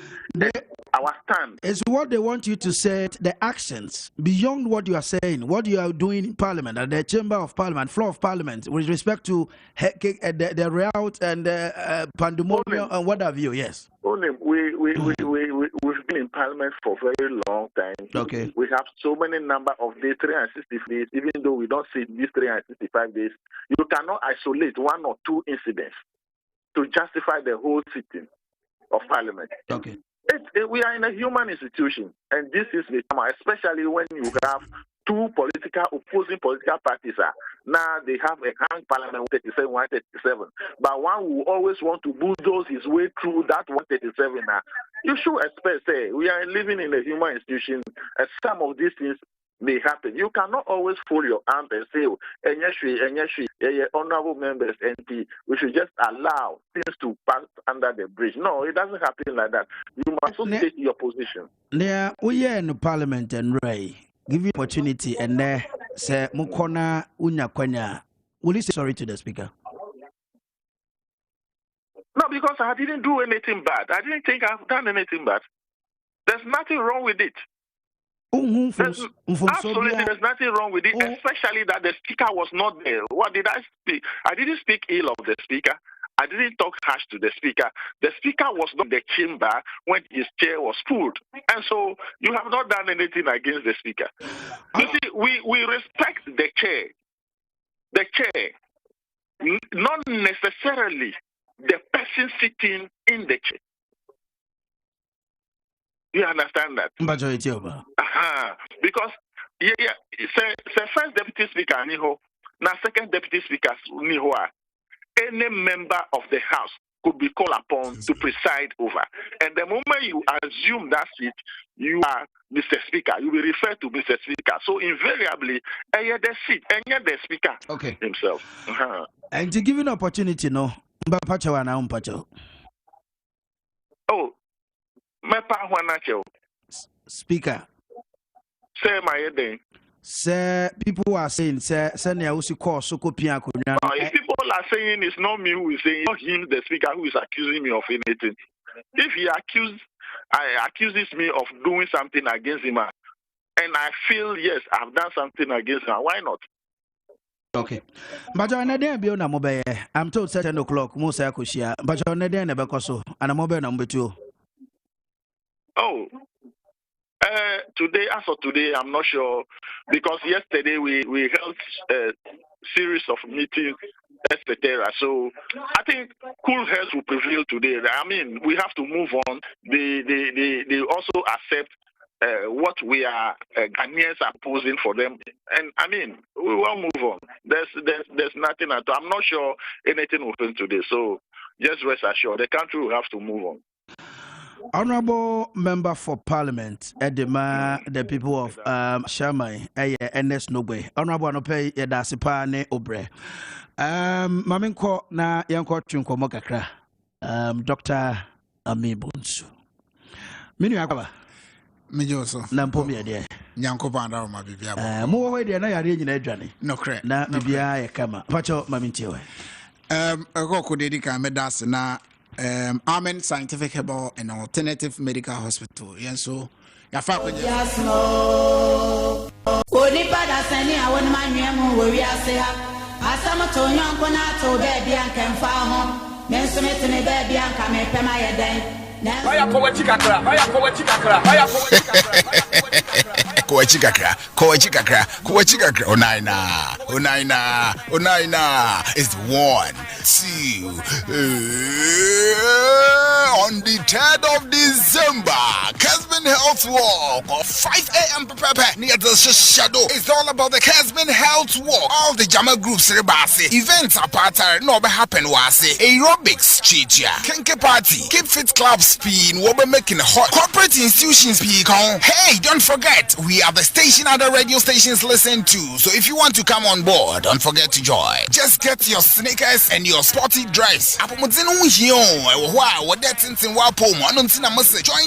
our stand. It's what they want you to say, the actions beyond what you are saying, what you are doing in Parliament, at the Chamber of Parliament, floor of Parliament, with respect to the route and the pandemonium and what have you. Yes. We've been in Parliament for a very long time. Okay. We have so many number of days, 365 days, even though we don't see these 365 days. You cannot isolate one or two incidents to justify the whole sitting of Parliament. Okay. We are in a human institution, and this is the time, especially when you have two opposing political parties. Now they have a hang Parliament 137, 137, but one will always want to bulldoze his way through that 137. You should expect, we are living in a human institution, and some of these things may happen. You cannot always fold your arms and say, honorable members, NP, we should just allow things to pass under the bridge. No, it doesn't happen like that. You must state your position. Yeah, we are in the Parliament and Ray. Give you opportunity and there say Mukona Unya Kwenya. Will you say sorry to the speaker? No, because I didn't do anything bad. I didn't think I've done anything bad. There's nothing wrong with it. Absolutely, there's nothing wrong with it, especially that the speaker was not there. What did I speak? I didn't speak ill of the speaker. I didn't talk harsh to the speaker. The speaker was not in the chamber when his chair was pulled. And so you have not done anything against the speaker. You see, we respect the chair. The chair, not necessarily the person sitting in the chair. You understand that? Majority over. Because first deputy speaker niho, now second deputy speaker niho. Any member of the house could be called upon to preside over. And the moment you assume that seat, you are Mr. Speaker. You will refer to Mr. Speaker. So invariably, the seat, the speaker himself. And to give you an opportunity, no, oh, Speaker. Say my head. Sir, people are saying, sir, if people are saying it's not me who is saying, not him, the speaker, who is accusing me of anything. If he accuses me of doing something against him, and I feel, yes, I've done something against him, why not? Okay. But on a day, I'm told 7 o'clock, most I could share, but on a day, never so, and a mobile number 2. Oh. Today, as of today, I'm not sure, because yesterday we held a series of meetings, etc. So I think cool heads will prevail today. I mean, we have to move on. They also accept what we are Ghanaians are posing for them, and I mean, we will move on. There's nothing at all. I'm not sure anything will happen today. So just rest assured, the country will have to move on. Honorable Member for Parliament, Edema, the people of Shamai, NS Nobe, Honorable Anope Yadasipane Obre. Maminko na yanko chunko mokakra. Dr. Ami Bunsu. Minu yakaba. Mijoso. Na mpomi ya die. Nyanko panda ma bibia bo. Mo we de na yare nyina adwane. No cre. Na bibia ya kama. Pacho mamintiwe. Akuoko Kwarteng medas na Amen Scientific Herbal and Alternative Medical Hospital. Yes, so ya fa ko Yes no. Oni pada sani awon manwemu wo wi ase ha. Asama to nyanko na to be bia nkan fa ho. Me nso me tene be bia nka me pema ye den. Oya powechi kakra. Onaina is 1, 2 on the 3rd of December, Kessben Health Walk of 5 a.m. near the shadow. It's all about the Kessben Health Walk. All the Jama groups events are part no be happen wase aerobics chicha kenke party keep fit club spin we'll be making hot corporate institutions speak on. Hey, don't forget we are the station other radio stations listen to, so if you want to come on board, don't forget to join. Just get your sneakers and your sporty dress. Join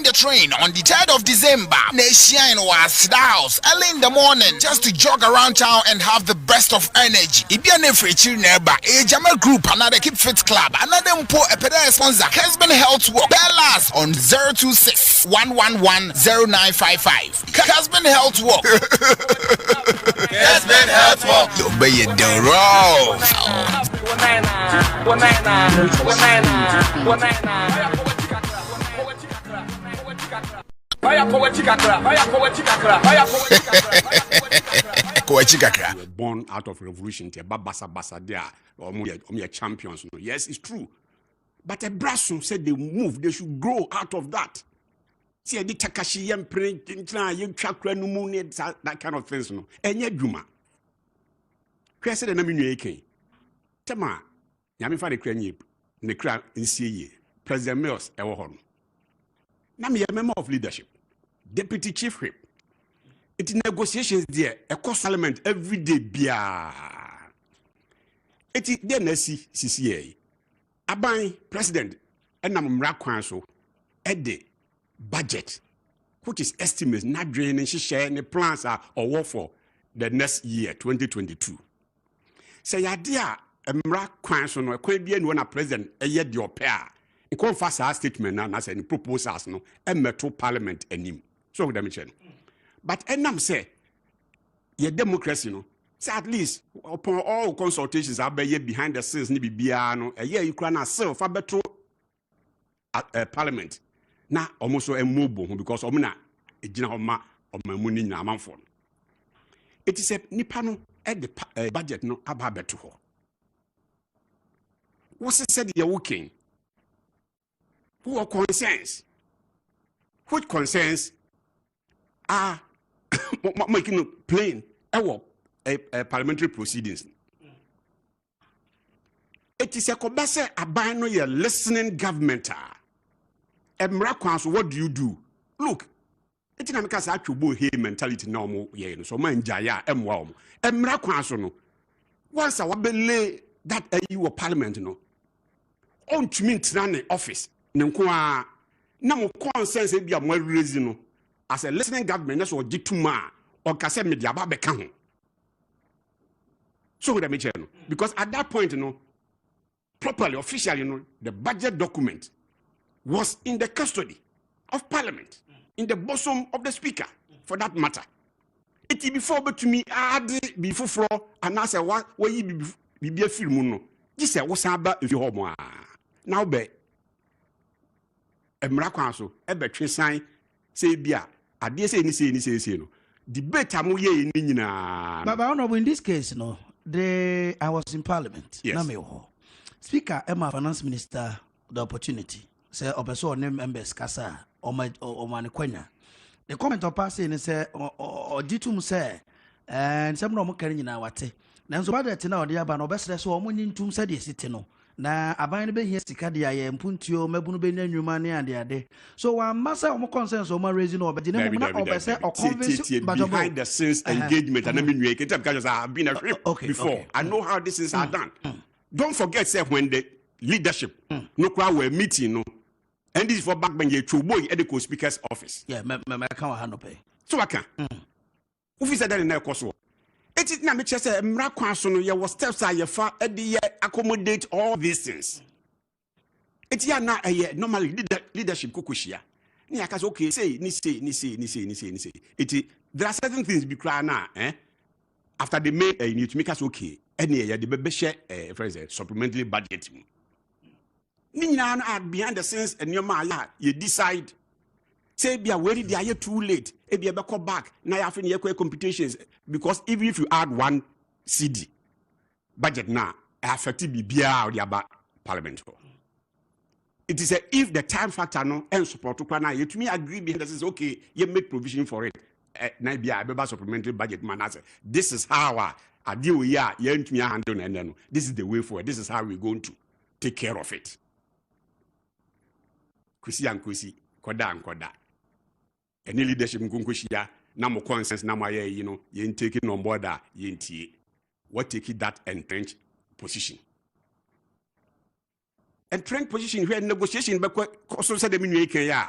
the train on the 3rd of December. Nation was house early in the morning just to jog around town and have the best of energy. If you're a free neighbor, a Jama group, another Keep Fit Club, another a pedal sponsor, Kessben Health Walk. Bellas on 026 111 0955. Kessben Health Walk. Kessben Health Walk. You'll be in the road. Born out of revolution, basa there, or champions. Yes, it's true. But a Brasson said they move, they should grow out of that. See, I did Takashi and print, that kind of things. No, and yet, Juma. Cressed and Aminu Tema, Yamifa the Cranny, the crowd in CA, President Mills, Ewohon. Nami a member of leadership, Deputy Chief Whip. It's negotiations there, a cost element every day, bia. It is then CCA. Abai President, and I'm Rakwanso, at the budget, which is estimates not draining, she share any plans are or work for the next year, 2022. Say, idea, a Rakwanso, no, a Quabian when a president, a year your pair. In confess our statement, and as any proposals, no, a metro parliament and him. So, damage. But, and I'm say, your democracy, no. So at least upon all consultations are behind the scenes, nibi biano. A year you can sell for better parliament. Now almost a mobile because omna a general ma of my money na manfon. It is a nipano at the budget no about better. What's it said you're working? Who are concerns? Which concerns are making plain a parliamentary proceedings. It is a kobase abano your listening government. What do you do? Look, it's not because I actually here mentality normal. Yeah, so man jaya emwam. No. Once I will that you parliament no. On to meet the office. Nkwa na mo consensus be am raising no. As a listening government, that's what dituma or kase media ba beka ho. So with the because at that point, properly, officially, the budget document was in the custody of Parliament, in the bosom of the Speaker, for that matter. It before but to me, I had before floor and I said, what you be a film? This was about if you home now be a miracle, a better sign, say, Bia, I dare say, any say, debate I'm in. But honorable in this case, I was in Parliament. Yes. Speaker, Emma, Finance Minister, the opportunity. Say, Obeso name members Kasa or Maniquena. The comment of passing is or Ditum say, and some no carrying our way. Now, so bad that now the Aban Obes, so many to said yes, na aban no be here sika dia ye mpuntuo mabunu be nya nwuma ne ade so wa massa o mo consensus o ma raise no obedi ne mo na obese o convince behind the scenes engagement and me nwe ketam because I have been a before. I know how these things are done. Don't forget say when the leadership no crowd were meeting no and this is for back when you chuboy at the speaker's office. Yeah, me can hand up. So I can. Who said that in their course? It is not just a miracle. So you was steps are your far accommodate all these things. It's ya na normally leadership kukushia. Ni akas okay say ni say. It there are certain things be cry now after they made you need to make us okay. Any the baby share supplementary budget. Ni are behind the scenes and your man you decide. Say be aware they are too late. If you ever come back, now you have to have computations because even if you add 1 CD budget now, affected be the parliament. It is if the time factor no and support to plan, you to me agree behind this is okay. You make provision for it. Now be a supplementary budget man. This is how I deal with ya. You to me handle and then this is the way forward. This is how we're going to take care of it. Kusi and kusi, koda and koda. Any leadership nkunkushia na mo consensus na mo yen taking on board yen tie what take that entrenched position where negotiation be so say dem nwe kan ya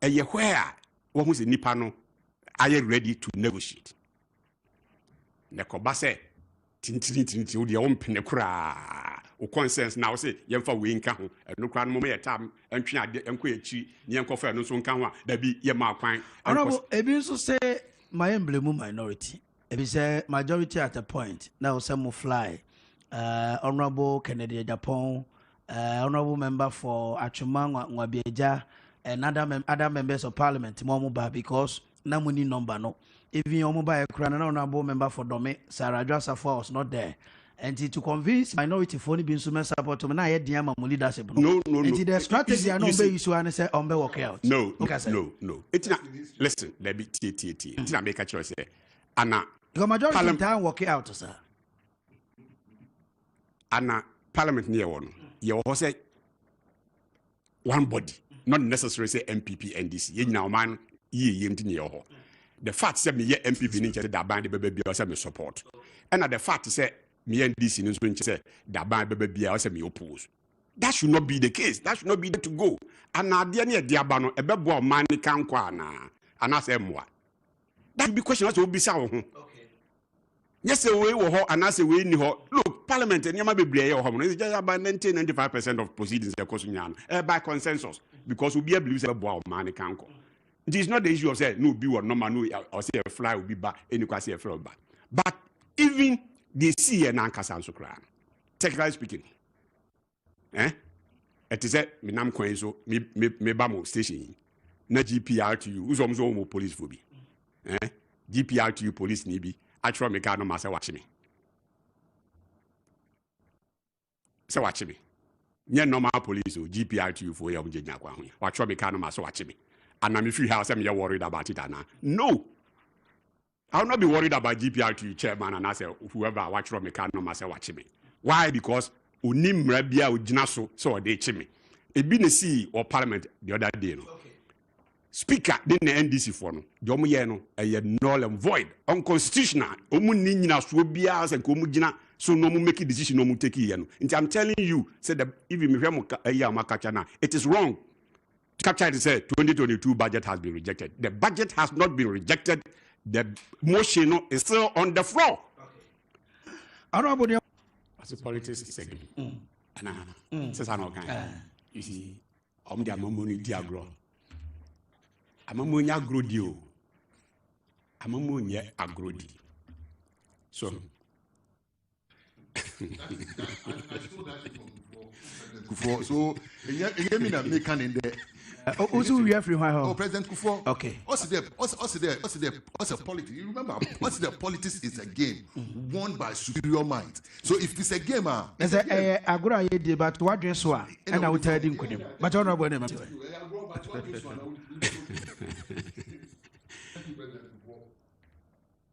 eye where wo hu se nipa no are you ready to negotiate ne ko ba se tintintinti wo de wo mpene kura o consensus now say yemfa we nka ho no kra no mo ye tam antwe ade enko echi ni enko fa no so nka ho da bi ye ma kwan honorable ebi so say my emblem minority ebi say majority at a point now say mo fly honorable Kennedy Japan honorable member for Achuma Nwabiaja and other members of parliament mo ba because na money number no even your mobile kra na honorable member for Dome Sarah Josefa was not there. And to convince minority for being so much support to na diama leadership. No. And the strategy are not be issue and say on be work out. No. It's not listen, let me it's not make a choice. Anna the majority of time work out, sir. Anna parliament near one. You say one body, not necessarily say MPP NDC. You now man ye near the fact say me ye MPP ninja that band the baby or me support. And the fact say me and this in say that by baby I say me oppose. That should not be the case. That should not be there to go. And now dear near diabano a bebo money can kwana and I say moi. That should be question as will be sound. Okay. Yes, we were and I say we need look, Parliament and Yama be home is just about 95% of proceedings by consensus because we be able to say money can go. It is not the issue of say no be or no man no or say a fly will be back any say a fly back. But even they see an ankasan so cry. Technically speaking, it is a minam coinso, me bamo station. Na GPR to you, who's almost police phobia. GPR to you, police nibi. I try me car no master watch me. So watch me. Nye normal police or GPR to you for your Virginia. Watch me car no master watch me. And I'm if you have some you're worried about it, Anna. No. I'll not be worried about GPRT chairman and I say whoever I watch from me can no matter watch me. Why? Because unim rabia ujinaso so they chime. It been a see or parliament the other day. No. Okay. Speaker didn't NDC for no. Jomo a null and void. Unconstitutional. Omu nina swobia and komujina so no mu make a decision no mu take yeno. And I'm telling you, said that even it is wrong. Capture to say 2022 budget has been rejected. The budget has not been rejected. The motion is still on the floor. Okay. As a politics is a game. Says I'm okay. You see, I'm the ammonia diagro. Ammonia grodio. Ammonia agrodi. So, so you mean I'm making in there. Also, we have President Kufo. Okay. What's the politics? You remember, what's the politics is a game won by superior minds. So if it's a game, there's a agora idea, but what dress one, and I will tell him. But I don't know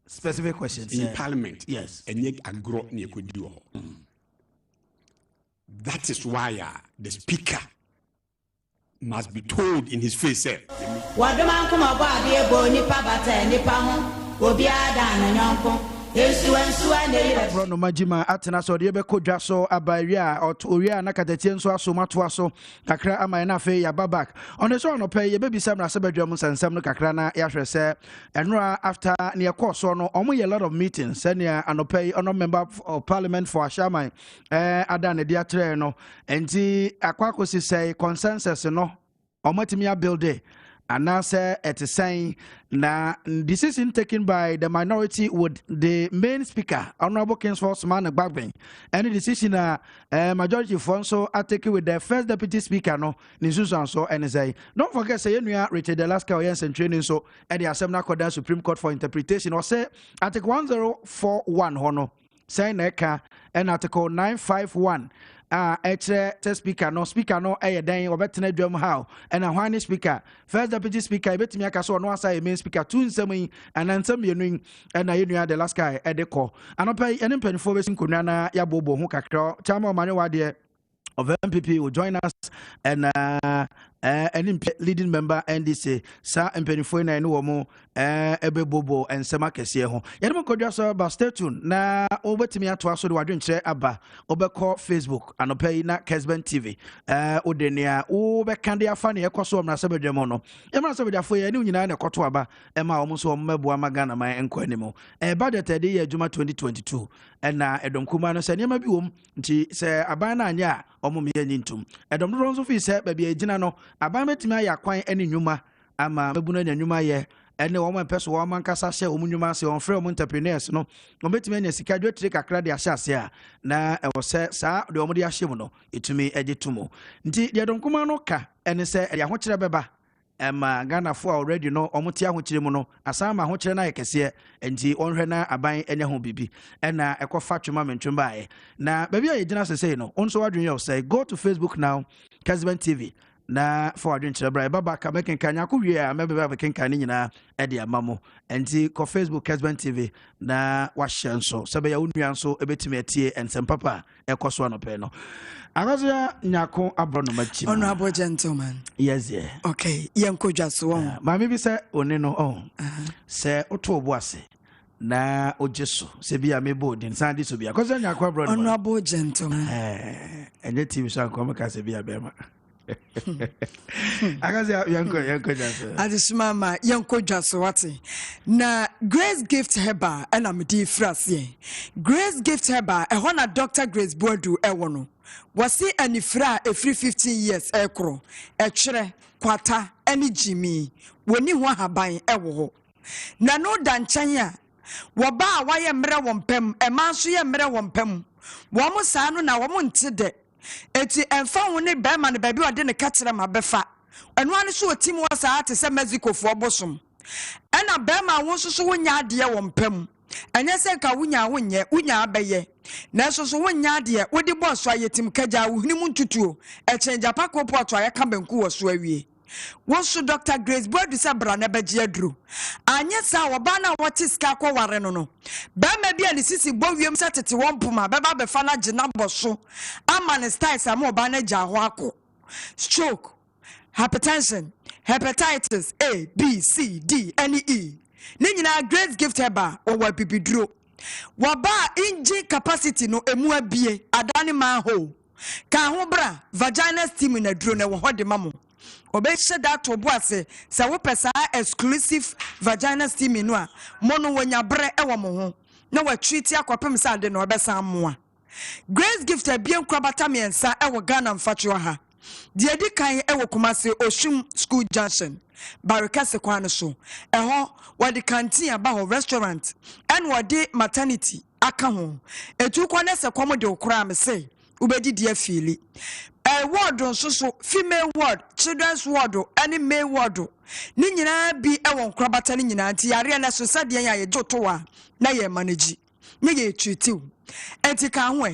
specific questions in Parliament. Yes. And yet agro near could do. That is why the speaker must be told in his face. Bruno Majima atena so de be kodwa so abaria oria na katatie nso aso matoa so kakra ama na fe ya babak on so no pay ye be bisam na sebadwam sansam no kakra na ya hwɛ sɛ enora after ne course so no omo ye lot of meetings sɛnea anopay ono member of parliament for Ashaman ada ne dia tre no enti Akuoko say consensus no omotimia build and now say at a saying na decision taken by the minority with the main speaker Honorable Kingsford Man Bagbin any decision majority fonso are taken with the first deputy speaker no Nizusan so and say don't forget say you are Richard Alaska Oyens and training so at the Assembly Court Supreme Court for interpretation or say Article 1041 hono say neka and Article 951 speaker no den obetena dwam how and a speaker first deputy speaker betimi aka so no asa main speaker two nsam and ansam yenu and yenu the last guy edeko anopa ene mpanifo besin konwa na ya bobo ho kakra chama mane wade of MPP will join us and any leading member NDC sa mpanifo na ene wo mo ebe bobo and sema kese ho yedem kodwa so ba stay tuned na obetimi ato aso de wadwenkyere aba obekọ Facebook anopai na Kessben TV odenia obeka de afa na yekoso omna sebedwem no yemra sebedafo ye ne nyina na ekoto aba ema omo so ommabo amagana man enko animo budget de ye adwuma 2022 na edom kuma no se niam bi wom nti se aban na anya omo me nyintum edom do nso fi se ba bi agina no aban betimi aya kwan ene nwuma ama mabuna na nwuma ye ene wo man peso wo man kasa hye wo munwuma se on frɛ wo entrepreneurs no wo betimi anya sika dwetire kakra de ahyase a na e wo se saa de wo de ahye mu no etumi egetumo nti de dom kuma no ka ene se de ahokyere beba ema Ghana fo already no omote ahokyere mu no asama ahokyere na yekese nti onhwɛ na aban enya ho bibi ena ekofa twema mentwem baaye na baabi a yegina sesei no onso wadwen yo say go to Facebook now Kessben TV na for adwenkyere bra baba ka meken kanya ko wie a mebeba meken kan nyina e de amamo enti ko Facebook Kessben TV na wahye nso sebe ya onua nso ebetime atie ensem papa ekoso anope no Agazia nyako abrono machi. Honorable gentleman. Yes, yeah. Okay. Yenko jaso won. Ma maybe say one no on. Say oto obuase. Na ojeso. Se bia mebo din sandi so bia. Cause nyako abrono. Honorable gentleman. Enye TV so anko maka se bia bema. Agazia yenko jaso. Adisuma ma yenko jaso wati. Na Grace Gift Heba and amdi frase. Grace Gift Heba e hona Dr. Grace Boadu e wono. Wasi anifra every 15 years ekro echere kwata eni jimi woni ho haban ewo ho na no danchan a woba a waye mre wompem emanso ye mre wompem wo mo saa no na wo mo ntede eti emfa wo ne be ma ne baby ode ne kakyere ma befa eno ane so otim wo saa te se Mexico fo obosom ena be ma wo so wonya ade wompem anya se ka wunya abeye na so wonya de wodi boss ayetim kaja wuhini mu ntutuo e change apako port ayeka banku wo so awie wo so Dr. Grace Boadu se bra na beji aduru anya sa wo ba na wote ska kwa ware no ba ma bia ne sisi bowiem se tete won puma beba be fa na gina boso ama ne style sa mo ba na ja ho akọ stroke hypertension hepatitis A B C D N E Ninyina Grace Gift Heba owa bibiduro waba inji capacity no emu abie adane man ho ka ho bra vaginal steam na duro na wo hode mamo obe hye that oboase se wo pesa exclusive vaginal steam no a mono wonya bre ewo mo ho na wa treat akopem sa ade no obesa amoa Grace Gift abie nkrabata miensa ewo Ghana mfatwo ha de edi kan ewo Kumase Oshun School Junction Barikase kwano so eho wadi canteen aba ho restaurant and wadi maternity aka ho etu kwa ne se kwom de okura me say ubedi de afili ward nso female ward children's ward any male ward ni nyina bi ewo nkrabata ni nyina nti yare na so sade ya ye jotowa na ye manage nye ye treatiu enti ka ho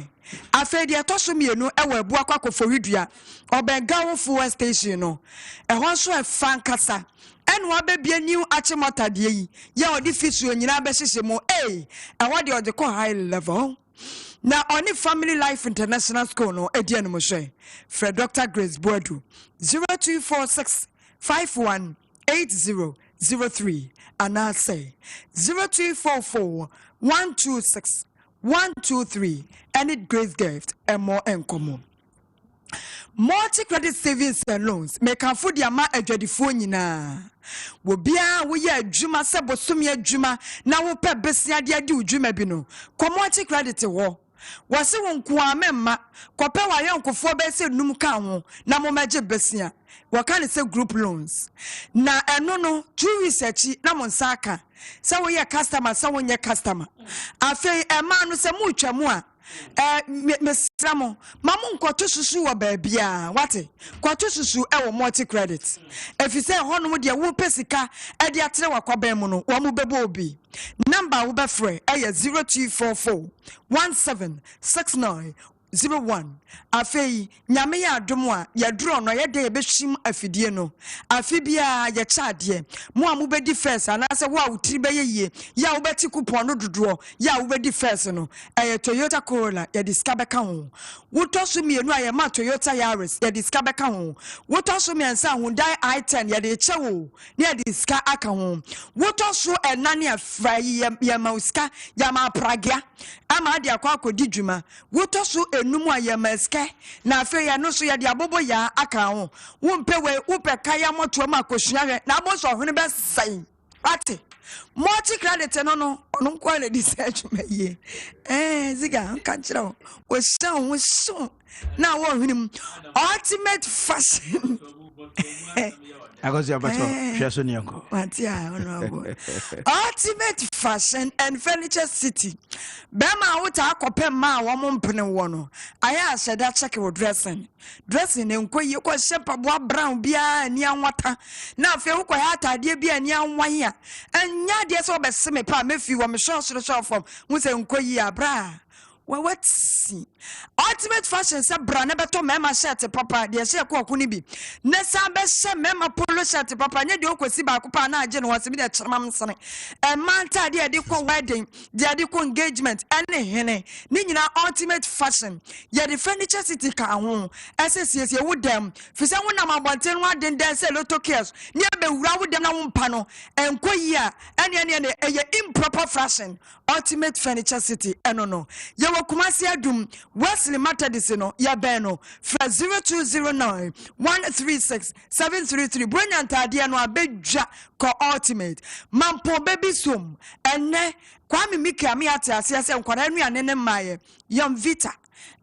afedi atoso mienu ewo ebu akwa ridua obenga fuel station no ehon so e fankasa enu abebie new achimota de yi ye odi fisu nyina be hyehye mu ehwo de odi ko high level Now, only Family Life International School no Edian Moshe. For Dr. Grace Boadu 0246 518003 and I say 0244 126 123 and it Grace Gift and more and common. Multi-credit savings and loans make a food yama a dready phone na. Wo bia wo ye adwuma se bosom ye adwuma na wo pe besia de ade udwuma bi no. Community credit wo. Wase wo nko amemma kope wa yonkofo be se num ka ho na mo meje besia. Wo kan say group loans. Na eno no 2 research na mo nsaka. Se wo ye customer se wo nye customer. Afei e ma no se mu twa mu a mesramo mamu nkoto susu wo baabia wate kwato susu e wo multi credit efise hono de wo pesika e de atere wakwaban mu no wo mu bebo obi number wo be free e 0244 176901 afei nyame ya adom a ya duro no ye de ye behwim afidie no afibia ye chaade mo a mo bedi first anase wo a wutiri be ye ya wo beti coupon no dodo ya wo bedi first no Toyota Corolla ye discover ka ho wo to so mienu a ye ma Toyota Yaris ye discover ka ho wo to so miensa Hyundai i10 ye de che wo ne ye discover aka ho wo to so enane afra ye mauska ya ma pragia ama de akwa akodi dwuma wo to so enum a ye maske na afa ya no so ye de abobo ya aka ho wo mpewe wo peka ya moto ma akosua na abo so hwene be sai ate multi credit no nko le research me ye ziga kan kira wo so na wo hwene ultimate fashion Ultimate Fashion and Furniture City. Bema uta akope ma wo mpene wo no. Aya said that check your dressing. Dressing enko yi ko shepa bo brown bia ani anwata. Na afi wo ko ya atade bia ani anwan ya. Anya de so be se me pa mefi wo me show from. Wo se enko yi abra. What see ultimate fashion say brand beto mema shirt papa de she ko ni bi ne sa be she mema polo shirt papa nye de okosi ba ko pa na age no wase bi de chemam sene e manta de ko wedding de ko engagement ene hene ni nyina ultimate fashion ye the Furniture City ka ho SSS ye wodam fi se wona mabonten wa den den se loto cares ne be wura wodam na wo mpa no enko yi a ene ye improper fashion ultimate Furniture City no ye Kumasi Adum Wesley Matadisi no ya beno fra 0209 136 733 brilliant idea no abedja ko ultimate mampo baby sum enne kwami mika mi ate ase nkwada nuane ne maye yom vita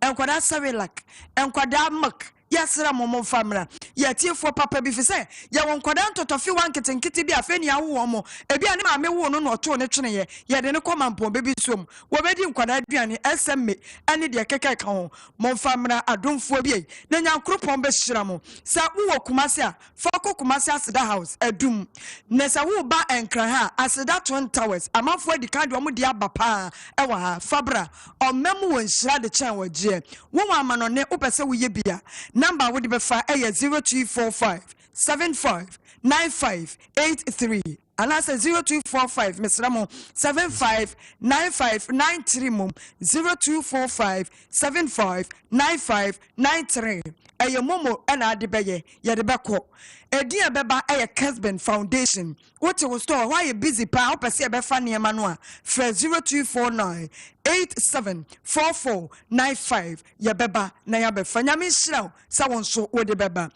enkwada Cerelac enkwada mak yasra momo famra yatiefo papa bi fi se ye won kwada ntotofi wan ketenkete bi afeni awo mo ebi ane ma me wo no no to ne twene ye de ne komampo bebi som wo bedi nkwada aduane SME ane de keke ka ho mo famra adomfo bi na nyankropon be hyira mo sa wo Kumasi a foko Kumasi Asida House adum ne sa wo ba enkran ha Asida Twin Towers amafo adi kan do mo de abapa e wa ha fabra o memu won hyira de chen wagie wo wa amanone wo pese wo ye bia number would be 0245 75 9583 and I say 0245 Mr. Ramo 75 95 93 mum 0245 75 95 93 Ayo momo ana adebeye ye de beko edi ebeba Kessben Foundation what you store why you busy pa opese e be fa ne ma no a 0249 874495 ye beba na ya be fa nyame hira sa won so wo de beba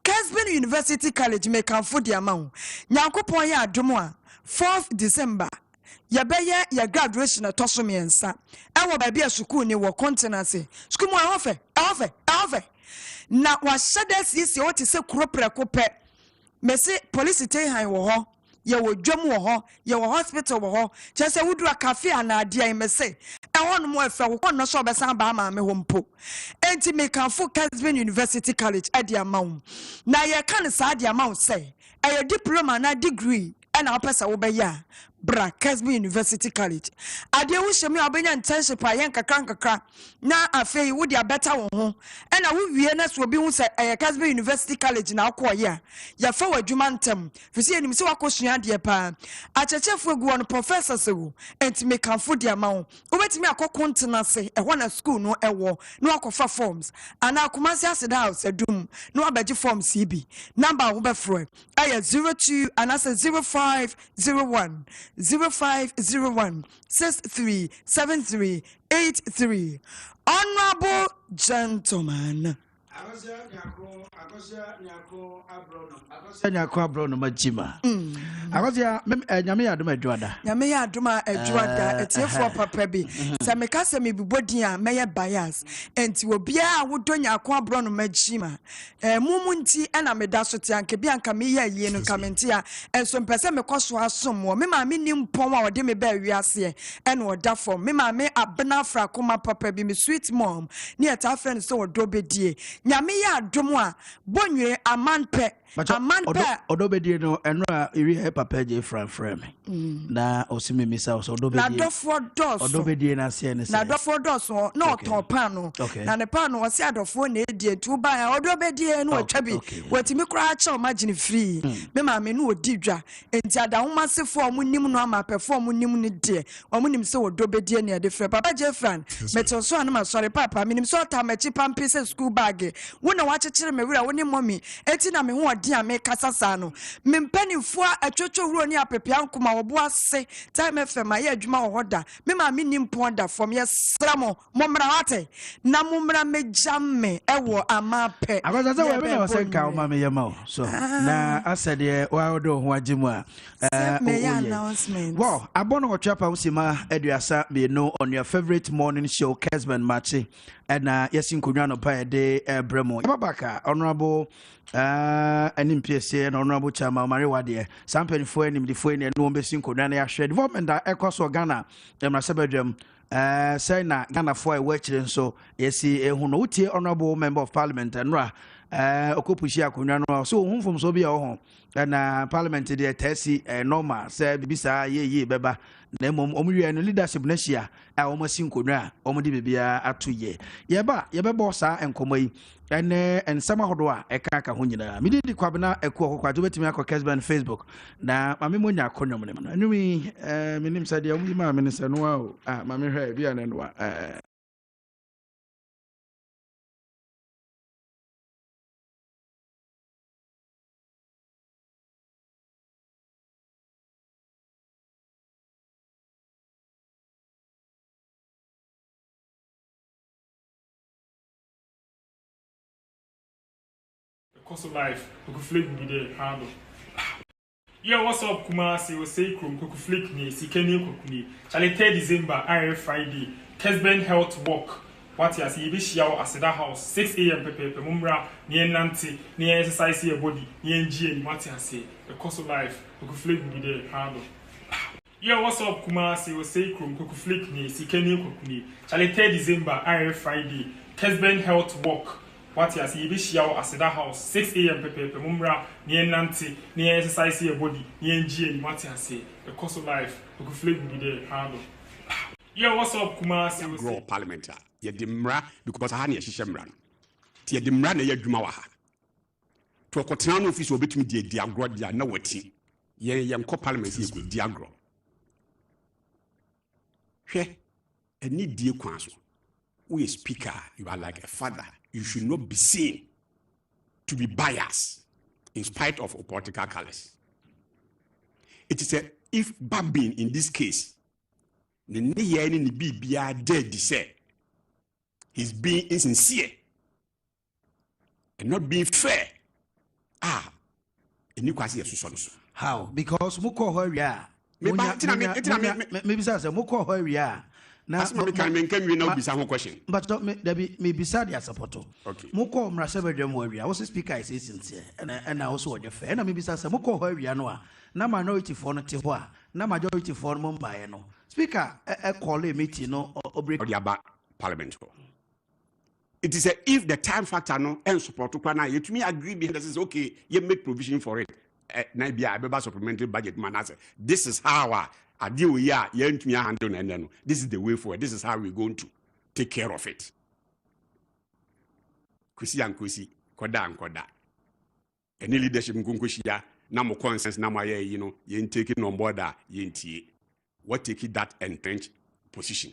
Kessben University College make am for the amount nyankopon ya adomo a 4th December yabeye ya graduation atoso miensa ewo ba bia school ni wo continency school mo ofe na wa shada sisi o ti se kuropre kope mesi police tay han wo ho ye wo dwom wo ho ye wo hospital wo ho chese wudura cafe ana ade ai mesi no mo efe wo no so obesan ba ma me ho mpo enti me kan fo Kessben University College ade amaw na ye kan sa ade amaw say e diploma na degree na opesa wo be ya bra Kessben University College ade wo hyemi obenya internship ayen kakra na afei wo dia better wo ho na wo wie na so obi hu se Kessben University College na akoye ya fa wadwuma ntem fisi enim se wakosua de pa achechefo egu on professor sewu entime kanfo dia ma wo obetimi akokontena se na school no ewo no akofa forms ana akomasi aseda house adum no abaji forms CB number wo be fro 02 anasa 0501 637383 Honorable gentlemen. Nyako abrono majima. Akosia nyame ya aduma adwada. Nyame ya aduma adwada etiefo papa bi. Se meka se me bibodin a meye bias. Enti obi a wodo nyako abrono majima. Mumu nti na meda so te anke bi anka me ye yie no kamenti a enso mpese me koso asom wo. Me ma me ni mpon a ode me ba wiase e na oda form. Me ma me abena fra koma papa bi me sweet mom. Ni eta friend so odo bedie. Nyame ya adomo a bonwe amanpe odobedie no enra iri he papa je frame na osime misa odobedie na dofo dos odobedie na se ne se na dofo dos no otopa no na ne pa no wose adofo na edie tu ba ya odobedie no atwa bi watimi kra acha o magine free me ma me no odi dwa enti adahoma sefo o munim no ama perform munim ne de o munim se odobedie na de frɛ papa je fran meto so anama sorry papa minim so ta machi pampi se school bag wo na wa chechire me wura wo ne mommy enti na me ho dia me kasasa no me mpanifo atwotwo huro ni apepia nkoma wo bo ase time fm aye adwuma wo hoda me ma me nim ponda from yesramo momra wate na momra mejamme ewo amape akoza we be na wasenka o ma me yema so na asede wa odo ho agimu a announcement wow abono otwapa usima aduasa be no on your favorite morning show Kessben Maakye and yesin kunwa no pa de bremo babaka honorable anim PSA and honorable chama Mary Wade sample for anim the phone and no besin kunwa na share development that ekoso Ghana emrasebedwem say na Ghana for a wechire so yesi ehu no utie honorable member of parliament and okopushi akunwa no so hu from so bia ho na parliament dey tesi normal say bibisa ye beba na mom omwie no leadership na hia omasi nkonwa omde bibia atoye yebebo sa enkomo yi ene ensama hodo a eka aka ho nyina mididi kwabena Akuoko Kwarteng betimi akọ Kessben Facebook na mame monya akonnwom ne no anumi menim sade omdi ma menese no a mame hwe bia ne no course of life, Kuku Flick be there, handle. Yeah, what's up, Kumasi? We say Kuku Flick me, Sikeni Kukuni. Charlie 3 December, IR Friday, Kessben Health Walk. What you see, this year at Seda House, 6 a.m. Pepe, Mumra, near Nancy, near exercise your body, near NG and what you say. The course of life, Kuku Flick be there, handle. Yeah, what's up, Kumasi? We say Kuku Flick me, Sikeni Kukuni. Charlie 3 December, IR Friday, Kessben Health Walk. What you see, this year at Seda House, 6 a.m. Pepe, Mumra, near Nancy, near exercise your body, near NG and what you say. The course of life, Kuku Flick be there, handle. Yeah, what's up, Kumasi? Grow parliament. Ye dimra because I had a shishemran. Tia dimra na ye jumawaha. To a cotton office will between the diagro, dia no wetty. Ye young co parliament is good diagro. She a need dear council. We a speaker, you are like a father. You should not be seen to be biased in spite of political colors. It is a if Babin in this case, the Niani ni Bibia dead say he's being insincere and not being fair. And you can see a suspicion. How? Because Muko Horia. Maybe that's a Muko Horia. Now, can we not be some question? But me beside your support. Okay. Muko Mrasebedem Horia. I was a speaker is sincere and I also the fair. And maybe that's a Muko Horia noa. Na minority for no Tiwa, na majority for Mumbai. No speaker, a call a meeting no or break about parliament. It is a if the time factor no and support to plan. You to me agree because this is okay. You make provision for it. Maybe I supplementary budget man. This is how Ade we ya yentumi handle na no. This is the way forward. This is how we're going to take care of it. Kusi and kusi, koda and koda. Any leadership nkunkushia na mo consensus na maye yen taking on board yen tie. What take it that entrenched position?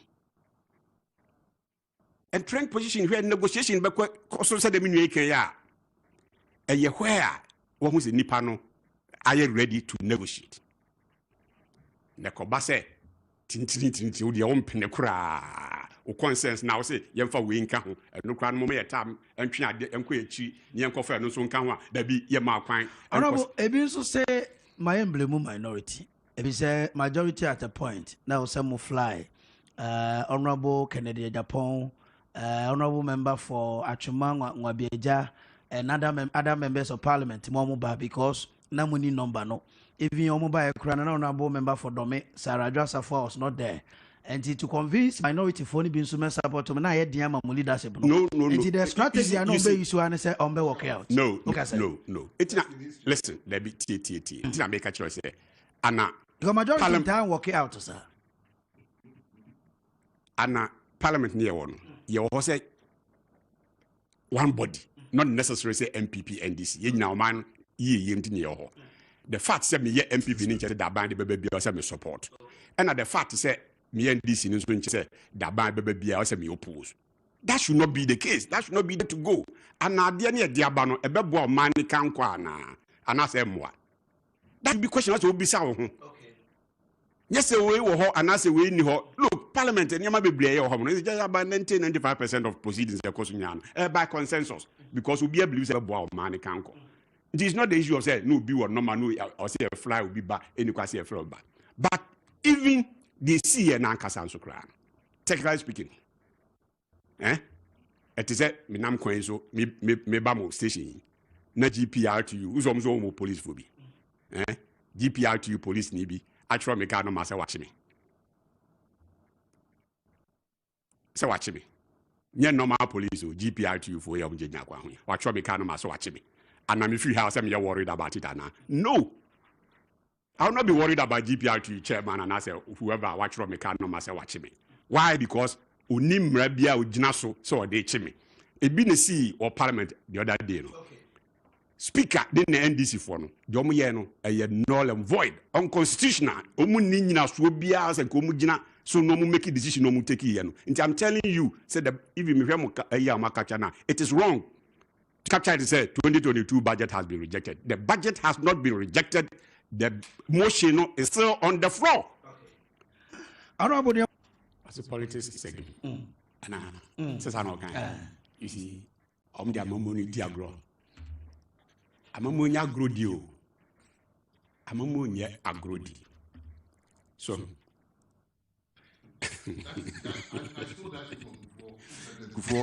Entrenched position where negotiation be so say the minu eke ya. Eye where wo hu se nipa no are you ready to negotiate? Ne koba say tintintinti wo de wo mpene kura o consensus na wo say yemfa we nka ho no kura no mo ye tam entwe ade enko echi ne enko fa no so nka ho a da bi ye ma kwan honorable ebi so say my emblem minority ebi say majority at a point now say mo fly honorable Kennedy Japan honorable member for Achuma Nwabiaja and other members of parliament mo ba because na money number no even your mobile cran honorable member for Dome Sarah Josafa was not there. And to convince minority for being so much support to na diama leadership. No. And the strategy I know be issue and say on be work out. No. It's not listen, let be t. It's not make a choice. Anna the majority of time work out, sir. Anna parliament near one. You say one body, not necessarily say MPP NDC. You now man ye near. The fact say me ye MPP ninja that band the baby or say me support. And the fact say me and this in say that by baby I say me oppose. That should not be the case. That should not be there to go. And now the near diabano a bebo money can kwana and I say moi. That be question as will be so. Okay. Yes, we were and I say we ni ho. Look, parliament and yama be blay or it's just about 95% of proceedings by consensus because we be able to say about money can go. It is not the issue of say no be or no man no or say a fly will be back any say a fly back. But even they see an anchor sound so crying. Technically speaking, it is a minam coin so me bamo station. Na GPR to you, who's almost police for me. GPR to you, police nibi. I try me car no master watch me. So watch me. Nye normal police or GPR to you for your engineer. Watch me car no master watch me. And I'm if you have some you're worried about it, Anna. No. I'll not be worried about GPR to chairman and I say whoever watch from me can no matter watch me. Why? Because unim rabia ujinaso so they chime. It been a see or parliament the other day. No. Okay. Speaker didn't NDC for no. Jomo yeno a null and void unconstitutional. Omu nina swobia and komujina so no mu make a decision no mu take yeno. And I'm telling you, said that even it is wrong. Capture to say 2022 budget has been rejected. The budget has not been rejected. The motion is still on the floor. Okay. As a politics is a game. Says I know you see, the amamoni diagro. Amamonia grodio. Amamonia agrodi. So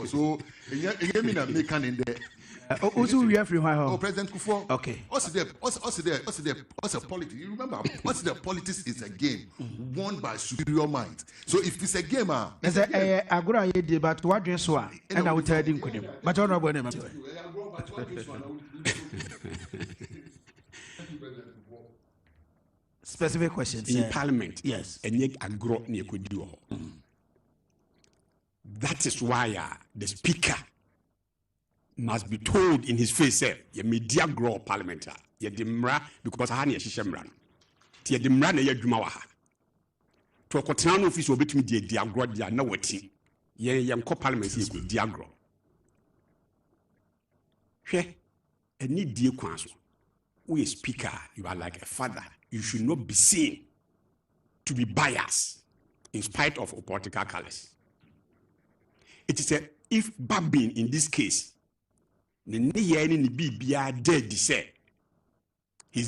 so you mean I'm making in there. Also, we have President Kufo. Okay. What's a politics? You remember, what's the politics is a game won by superior minds. So if it's a game, there's a agora idea, but what dress one, and I will tell him. But I don't know. Specific questions in Parliament. Yes. And yet agro near could do. That is why the Speaker must be told in his face, ye media grow parliamentar, ye demra because I had a shemran. Tia demran a yadumawaha. To a cotton office will be to me, dear diagro, dear no witty. Ye young co parliament is with diagro. He, a need dear counsel. We speaker, you are like a father. You should not be seen to be biased in spite of political colors. It is a if Babin in this case. He's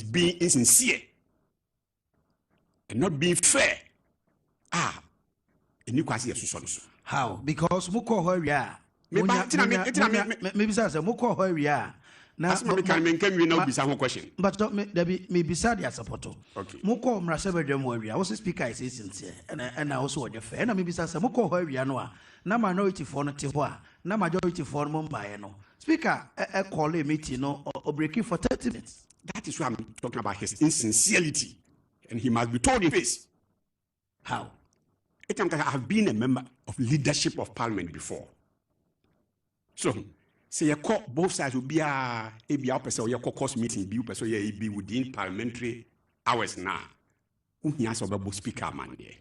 being insincere and not being fair. How? Because Muko Horia. Maybe that's a Muko Horia. Now, question. But maybe sad as a photo. Okay. Muko Mrasabedem Horia. Also, speaker is sincere and I also want your fair. And maybe that's a Muko Horia Noa. Na minority for no Tiwa, na majority for Mumbai. No. Speaker, a call a meeting or breaking for 30 minutes. That is why I'm talking about his insincerity. And he must be told in face. How? I have been a member of leadership of parliament before. So, say you call both sides will be a person or your caucus meeting be person be within parliamentary hours now. Who he has about speaker man there?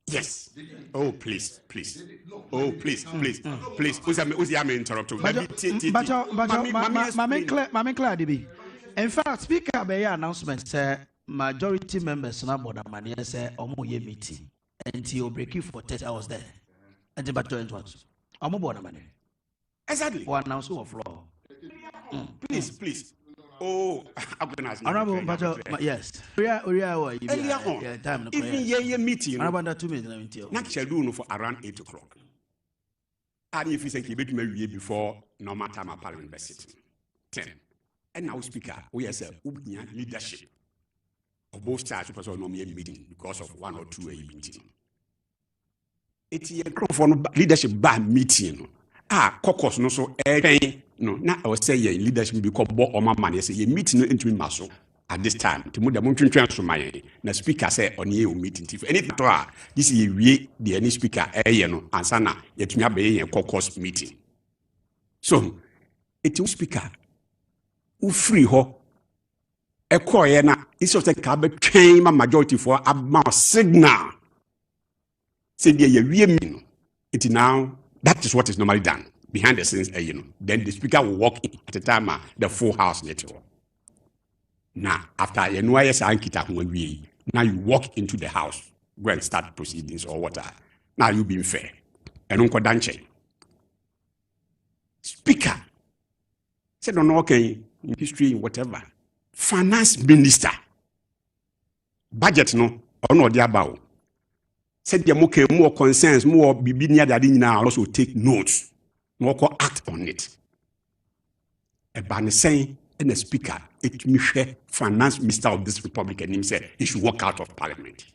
Yes. Oh, please. Oh, please. Who's the interrupter? But Claire, in fact, speaker by announcement say majority members na board money say omo ye meeting until break for 30 hours there. And the joint ones. Omo board money. Exactly. Or announce of floor. Please. Oh, Honorable, but yes. Earlier on, even your meeting, about 2 minutes. Not shall do for around 8 o'clock. And if you say you better maybe before normal time of parliament by sitting 10. And now speaker, we have leadership of both sides of a meeting because of 1 or 2 meeting. It's a for leadership by meeting. Caucus no so no. Now I was saying leadership because or my money say you meeting into muscle at this time. To move the mountain transfer my na speaker say on your meeting. If anything to this is we the any speaker no answer na yet me be a caucus meeting. So it will speaker who free ho e call na it's just a became a majority for a signal. Say the we mean it now. That is what is normally done behind the scenes, Then the speaker will walk in at the time the full house network. Now, after now you walk into the house, go and start proceedings or whatever. Now you being fair. And Uncle Danche. Speaker said on okay in history, whatever. Finance minister. Budget no, or no diabao. Said the more concerns, more be near that now also take notes, more act on it. A ban saying and the speaker, it Michel, finance minister of this republic, and him said he should walk out of parliament.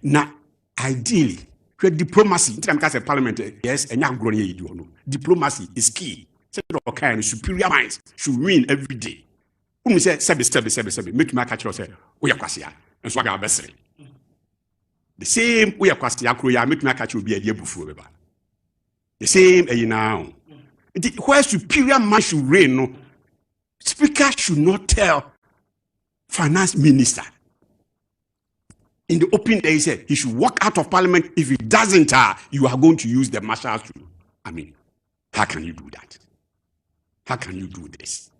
Now, ideally, diplomacy, in parliament, yes, and young grown diplomacy is key. Said all kind of superior minds should win every day. Who say, Sebi, make my catcher say, we are quasia, and swag our best. The same way across the Akroya make me catch you be a year before. The same now. Where superior man should reign, no, speaker should not tell finance minister. In the open day, he said he should walk out of parliament. If he doesn't, you are going to use the marshals to. I mean, how can you do that? How can you do this?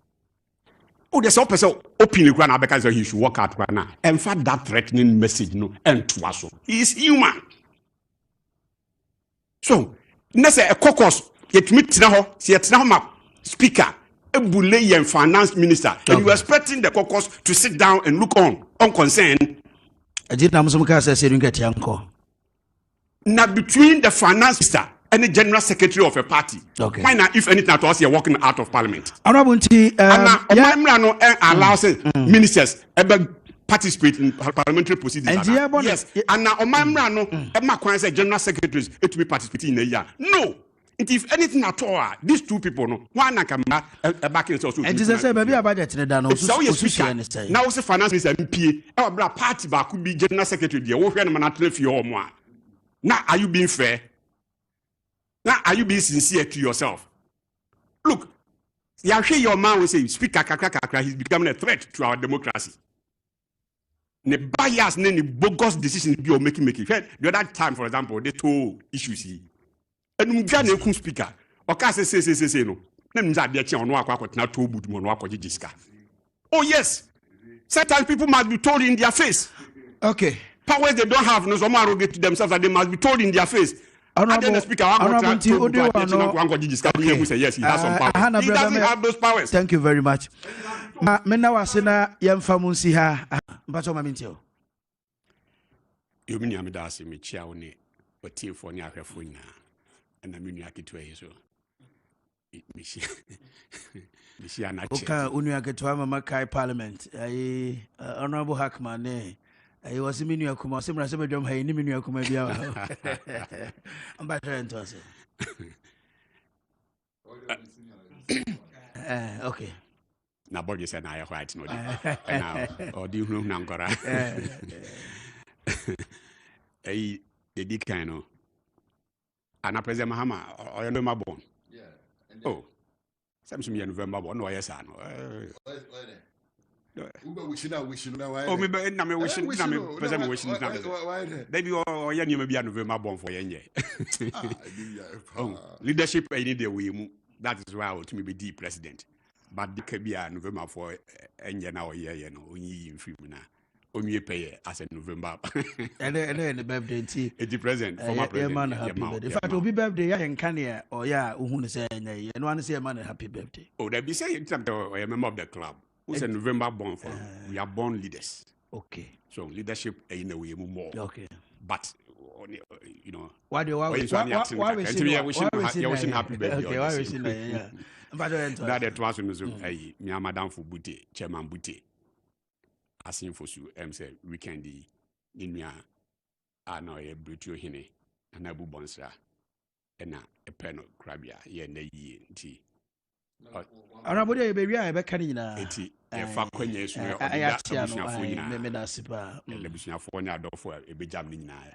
Oh, there's a person openly because he should walk out right now. And for that threatening message, no, and to us, he is human. So, let's say a caucus, yet meet now, speaker, a bully and finance minister, and you are expecting the caucus to sit down and look on concern. I did not say you get young. Now, between the finance minister and the general secretary of a party. Okay. Why not, if anything at all, you're walking out of parliament? Allows ministers participate in parliamentary proceedings. Yes. And now, general secretaries to be participating in a year. No. If anything at all, these two people, no, one can back in also. And this is maybe a budget. Now, also finance minister MP, our party back could be general secretary. Now, are you being fair? Now, are you being sincere to yourself? Look, your man will say, Speaker Kakaka, he's becoming a threat to our democracy. The bias, the bogus decisions you're making. The other time, for example, they told issues here. And we can't even speaker. Or can't say no. Oh, yes. Sometimes people must be told in their face. Okay. Powers they don't have, no, some arrogate to themselves, that they must be told in their face. Honorable Speaker, yes, he has some powers. He doesn't have those powers. Thank you very much. Mena wasena yemfamunsi ha mpacho mamintio. You mean yamidasi michia one otie for ni ahwefo nyina. Na menu aketwa yeso. Mishia na che. Oka unu aketwa mama kai parliament. Honorable Hackman I was a minu akuma, similar to Dom Hay, Niminu Akuma. I'm better into us. Okay. Now, Borges and I are right, no, or do you know Nangora? Hey, the dick kind of. And a President Mahama, or November born. Yeah. Oh, some November born, no, yes, I know. Wishing now. Oh, maybe I'm wishing, President wishing. Maybe or you may be a November born for you. Leadership, I need the way. That is why I want to be the president. But the could be a November for any now year, you know, only in Frimina. Only pay as a November. And then the birthday tea. It's the president, former president. Happy birthday. In fact, will be birthday, I can hear, or yeah, who say, and one say a man happy birthday. Oh, they be saying something, a member of the club. Who's a November born for? We are born leaders. Okay. So leadership in a way more. Okay. But you know, why we wishing happy birthday? Okay, why we sing yeah. That it was me madam for Bute, Chairman Bute. Asking for you, say weekend in me I know a brutal hine and Abu Bonsa and a pen of crabia, ye na ye tea. Arabodia be ria be kanina. Eti e fa kwenye so e for na do for e be jam ni na ya.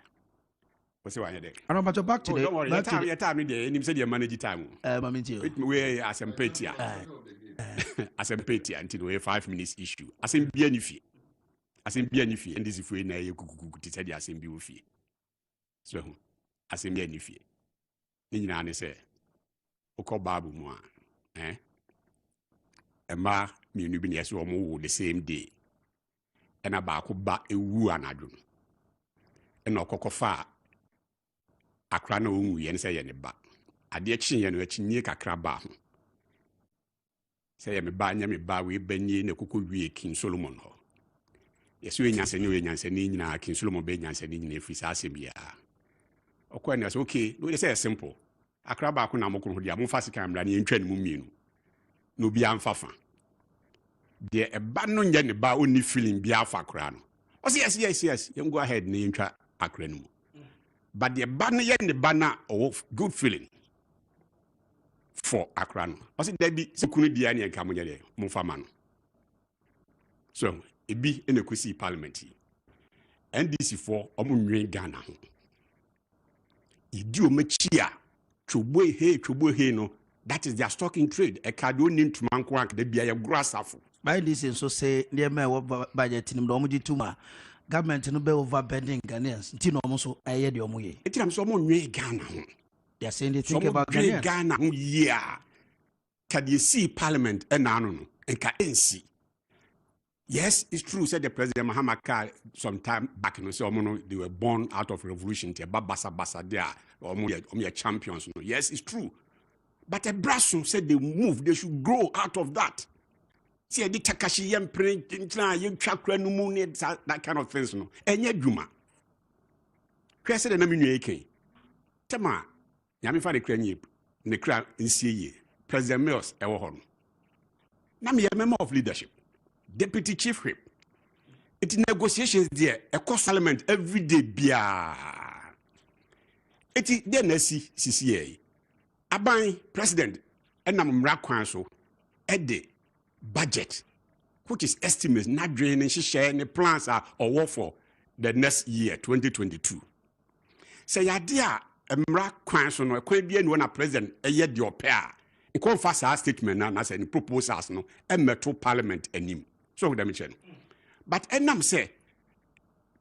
What's why there? I know back to the time there him say the manage time. We asempetia. Asempetia until we 5 minutes issue. Asem bia ni fie. Asem bia ni fie and this if we na ye kukuku ti say the asem bi wo fie. So asem bia ni fie. Ni nyina ne say ukọ babu mu a Emma me nu bi na so wo the same day. And about ba ewu anadwo. And okokofa akra na onwu ye nse ye ne ba ade kyin ye no akyinye kakra ba ho se ye me ba we banye na kokko wie kin Solomon ho ye so enyanse ni nyina kin Solomon be enyanse ni nyina frisa asebia okwa na so okay no dey say simple akra ba ko na mokro ho dia mo fa sika amra ne ntwa ne mu mienu no bia amfafa de eba no nya ne ba oni feeling bia afa akra no o say yes you go ahead ne ntwa akra no mu. But the banner yet the banner of good feeling for Accra. I said there be security diani and Kamuya Mufamano. So it be in a Kusi parliament. NDC for Omunwe Ghana. Idio Mechia, Chubwe no. That is their stock in trade. A cardoon to Mankwank, they be a grass afo. By this, so say near me budget in Domuji Tuma. Government no be overbending Ghanaians. Tino almost I hear your way. It am someone way Ghana. They are saying they think about Ghanaians. Ghana, yeah. Can you see Parliament and Nano and KNC? Yes, it's true, said the President Mahama some time back in the they were born out of revolution. Basa there, or champions. Yes, it's true. But a Brasso said they move, they should grow out of that. See, the Takashi yam print you chakra no moon that kind of things no. And yet Juma. Cressed and Aminu Tama, Yamifa the Cranny, the crowd in CA, President Mills, Ewohon. Nami a member of leadership, Deputy Chief Whip. It's negotiations there, a cost element every day, bia. It is then CCA. Abai President, and I'm Rakwanso, Eddie. Budget, which is estimates, not draining, share any plans are or work for the next year, 2022. Say, idea, a miracle question or quite be one a president, a year your pair. In confess our statement, and as any proposals, no, a metro parliament and him. So, the mission. But, and I'm say,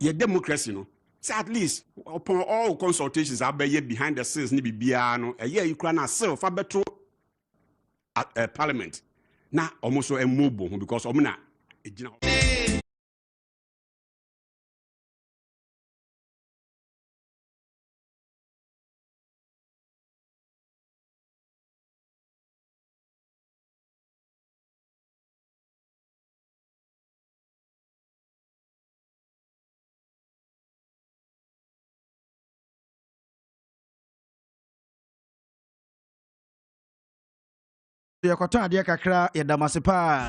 your democracy, no, say at least upon all consultations, I'll be behind the scenes, maybe Biano, a year you can serve for better parliament. Na almost a mobile because omna Yakoto adia kakra yedamasipa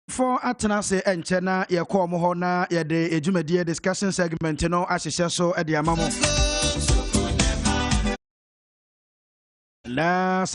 for atenase enchena yekọ mo ho na yede ejumedie discussion segment no ahyehye so e de amamo na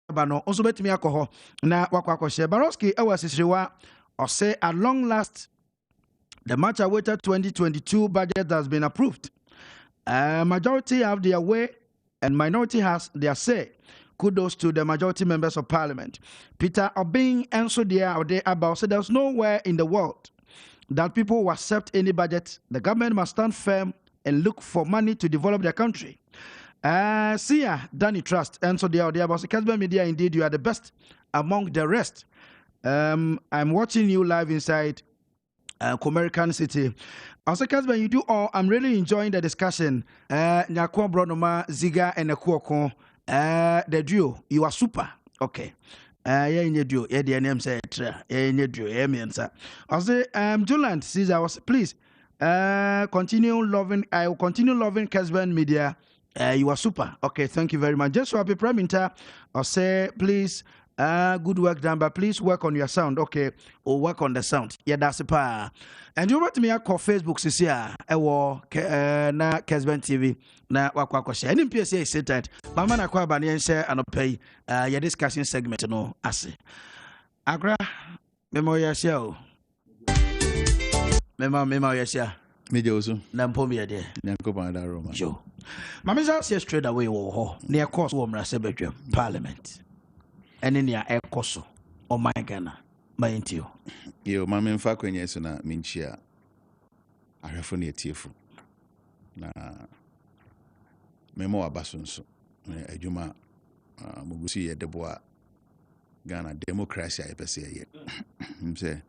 no also betimi akọ na wakwa share Baroski ewasisrewa or say at long last the much awaited 2022 budget has been approved. Majority have their way and minority has their say. Kudos to the majority members of parliament. Peter Obing answered there about said there's nowhere in the world that people will accept any budget. The government must stand firm and look for money to develop their country. Danny Trust answered there about Kessben Media. Indeed, you are the best among the rest. I'm watching you live inside Comerican City. Also, Kessben, you do all. I'm really enjoying the discussion. Nyakwa Bronoma, Ziga, and Akuoko. The duo, you are super. Okay. Yeah, in your duo, yeah, the name said, yeah, in your duo, yeah, me answer. Also, Juland says I was please continue loving. I will continue loving Kessben Media. You are super. Okay, thank you very much. Just so happy, Prime Minister. I'll say please. Good work done, but please work on your sound, okay? Or work on the sound. Yeah, that's a pa. And you want me to call Facebook this year? Na Kessben TV na wakwa share. Any PSA said that. Mama na kwa bani and share and pay. Your discussion segment no ase. Agra, memo ya share. Memo ya share. Media also. Nampomi ade. Nyanko ba da Roma. Joe. Mama say straight away wo ho. Near course wo mra sebedwem parliament. Ene ne a ekoso o my Ghana my intio yo mama mfa kwenye so na minchia ahwefo ne etiefu na memo abasonso adwuma mugusi ye deboa Ghana democracy I pese ye say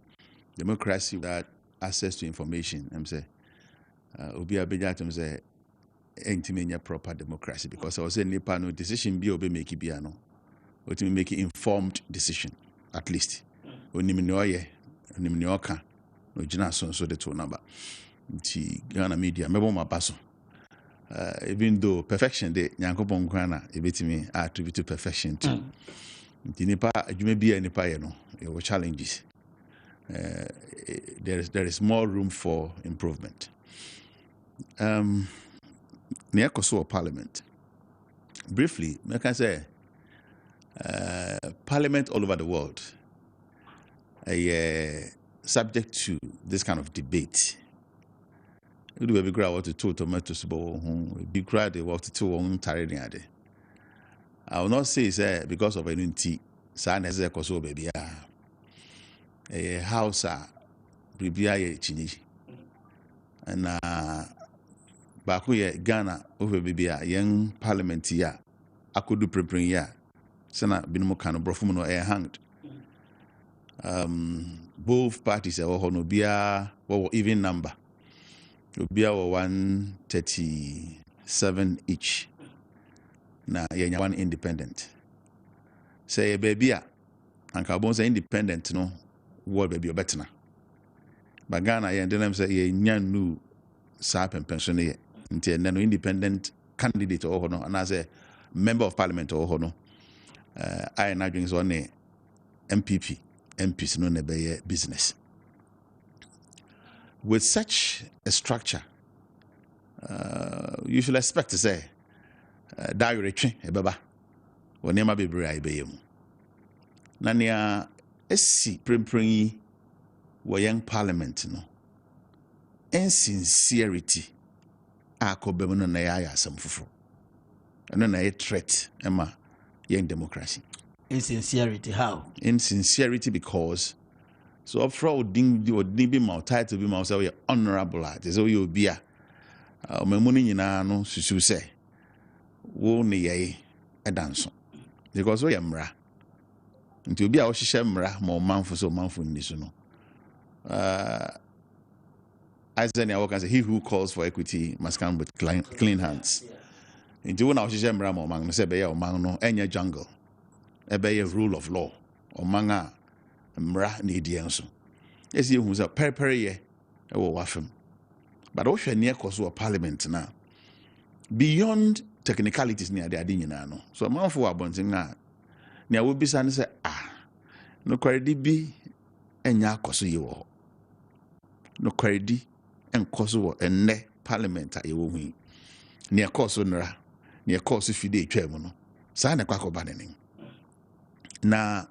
democracy that access to information say obi abeja to say entimenya proper democracy because I was say nipa no decision bi obi make bia no to make an informed decision, at least. Onimnioka, no Jinason, so the two number. Ghana media, Meboma Basso. Even though perfection, the Yankopon Ghana, a bit me attribute to perfection too. Nipa, you may be any piano, there were challenges. There is more room for improvement. Near Kosovo Parliament. Briefly, I can say, Parliament all over the world subject to this kind of debate. We do be grow to two tomatoes, be crowd they walk to two on tarrying. I will not say it's because of any tea, son as a Kosovo baby. A house, Bribia Chini, and Bakuya Ghana over baby, young parliament here. I could do preparing here. Sana binomo kano brofumo no hanged. Both parties are no bia even number. Bia 137 each. Na yenya one independent. Say babia anka bon say independent no world baby obetna. Bagana ye ndenam say ye nyanu sa pension ye. Nti no independent candidate or no and as a member of parliament or no. I imagine it's on a MPs no nebe business. With such a structure, you should expect to say, direction, baba, or never be brave. Nania, SC Primpring, were young parliament, no, insincerity, I could be on a some fufu, and then a threat, Emma. In democracy. Insincerity, how? Insincerity because so fraud ding be my title be my say honorable at so you be a money nyina no susu say wo ne ye dance because we amra nti obi a wo hihye mra ma o manfo so manfo ni so no Isaiah Walker say he who calls for equity must come with clean hands. Nti wona ohihye mra ma omang no se be ye omang no enya jungle e be ye rule of law omang a mra na edi enso esi ehu say periperi ye e wo wafem but o hwe ne ekoso parliament na beyond technicalities ni ade nyina no so manfo abonten na ne wo bisa ne say no kwadi bi enya akoso ye wo no kwadi enkoso wo enne parliament a ye wo hu ne ekoso nra ne ekoso fide twam no sa na kwakoba ne na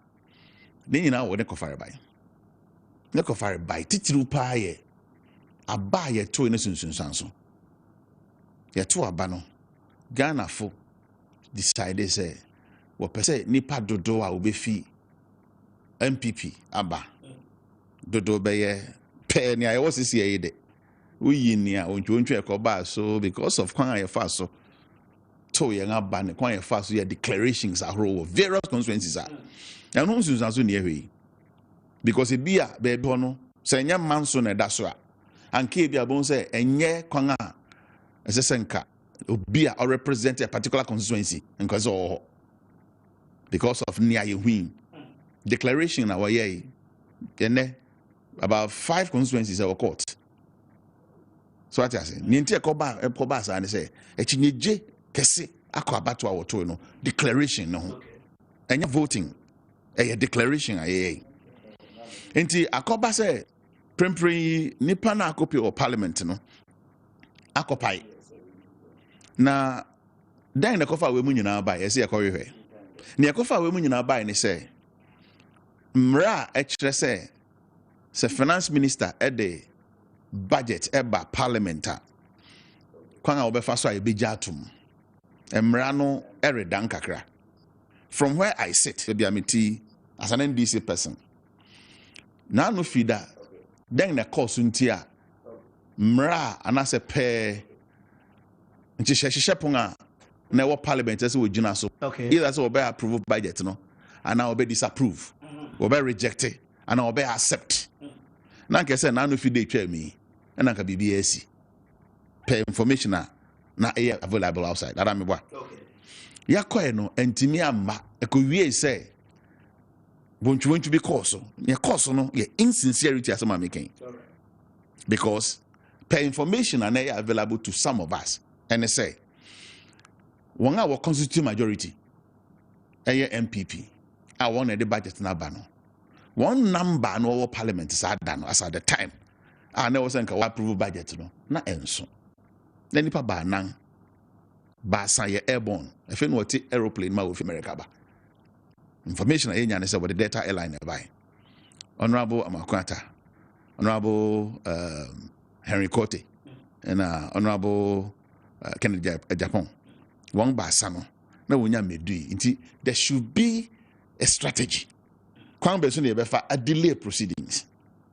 ne nyinaa wɔ ne kɔfare ban titiriw paa yɛ aba a yɛtoo ne sunsunsan so yɛto aba no Ghanafo decide sɛ wɔpɛ sɛ nipa dodo a wobɛfi MPP aba dodo bɛyɛ pɛɛ nea yɛwɔ sisi yɛyi de woyi nea ontwontwo ɛkɔbaa so because of kwan a yɛfa so to yɛn aba ne kwan yɛfa so yɛ declarations ahorow wɔ various constituencies a ɛno nsunsuan so neɛ hwee because ebi a baabi hɔ no sɛ ɛnyɛ man so na ɛda so a anka ebi abɔn sɛ ɛnyɛ kwan a ɛsɛ sɛ nka obi a represent a particular constituency nka sɛ ɔwɔ hɔ because of nea yɛhui declaration na wɔyɛ yi yɛnɛ about 5 constituencies ɛwɔ court so what I say nti ɛkɔba saa ne sɛ ɛkyinyegye kɛse akɔ abato a wɔtoo no declaration no ho ɛnyɛ voting ɛyɛ declaration a yɛyɛ nti akɔba sɛ prempren nipa na akɔpie wɔ parliament no akɔpae na dan na ɛkɔfa wɔ mu nyinaa ba yɛsɛ yɛkɔhwehwɛ ne ɛkɔfa wɔ mu nyinaa ba ne sɛ mmara a ɛkyerɛ sɛ finance minister ɛde budget ɛba parliament a kwan a wɔbɛfa so a yɛbɛgya atom mmara no ɛredan kakra from where I sit ebi amiti as an NDC person na no fida then na course nti a mmara anase pɛ nhyehyɛ pon a na ɛwɔ parliament ɛsɛ wɔgyina so either sɛ wɔbɛ approve budget no anaa wɔbɛ disapprove wɔbɛ reject anaa wɔbɛ accept na nkɛ sɛ na no fida etwa mi ɛna nka biribi asi pɛ information a na ɛyɛ available outside that am boy yakɔɛ no ntimi amma ɛkɔwie sɛ bontwuntwu bi course ne course no yɛ insincerity as am making because per information and ɛyɛ available to some of us and say wɔn a wɔ constitute majority ɛyɛ MPP a wɔn ɛde budget na ba no one number no wɔ parliament saa da no as at the time a na wɔsɛ nka wɔ approve budget no na ɛnso na nipa baanan baasa yɛ airborne efe no wɔte aeroplane ma wɔ fi America ba information a yɛnya ne sɛ wɔde Delta airline ɛbae honorable Amakwata honorable Henry Kote and honorable Kennedy Japan one baasa no na wonya medui nti there should be a strategy kwan bɛ so ne yɛbɛfa a delay proceedings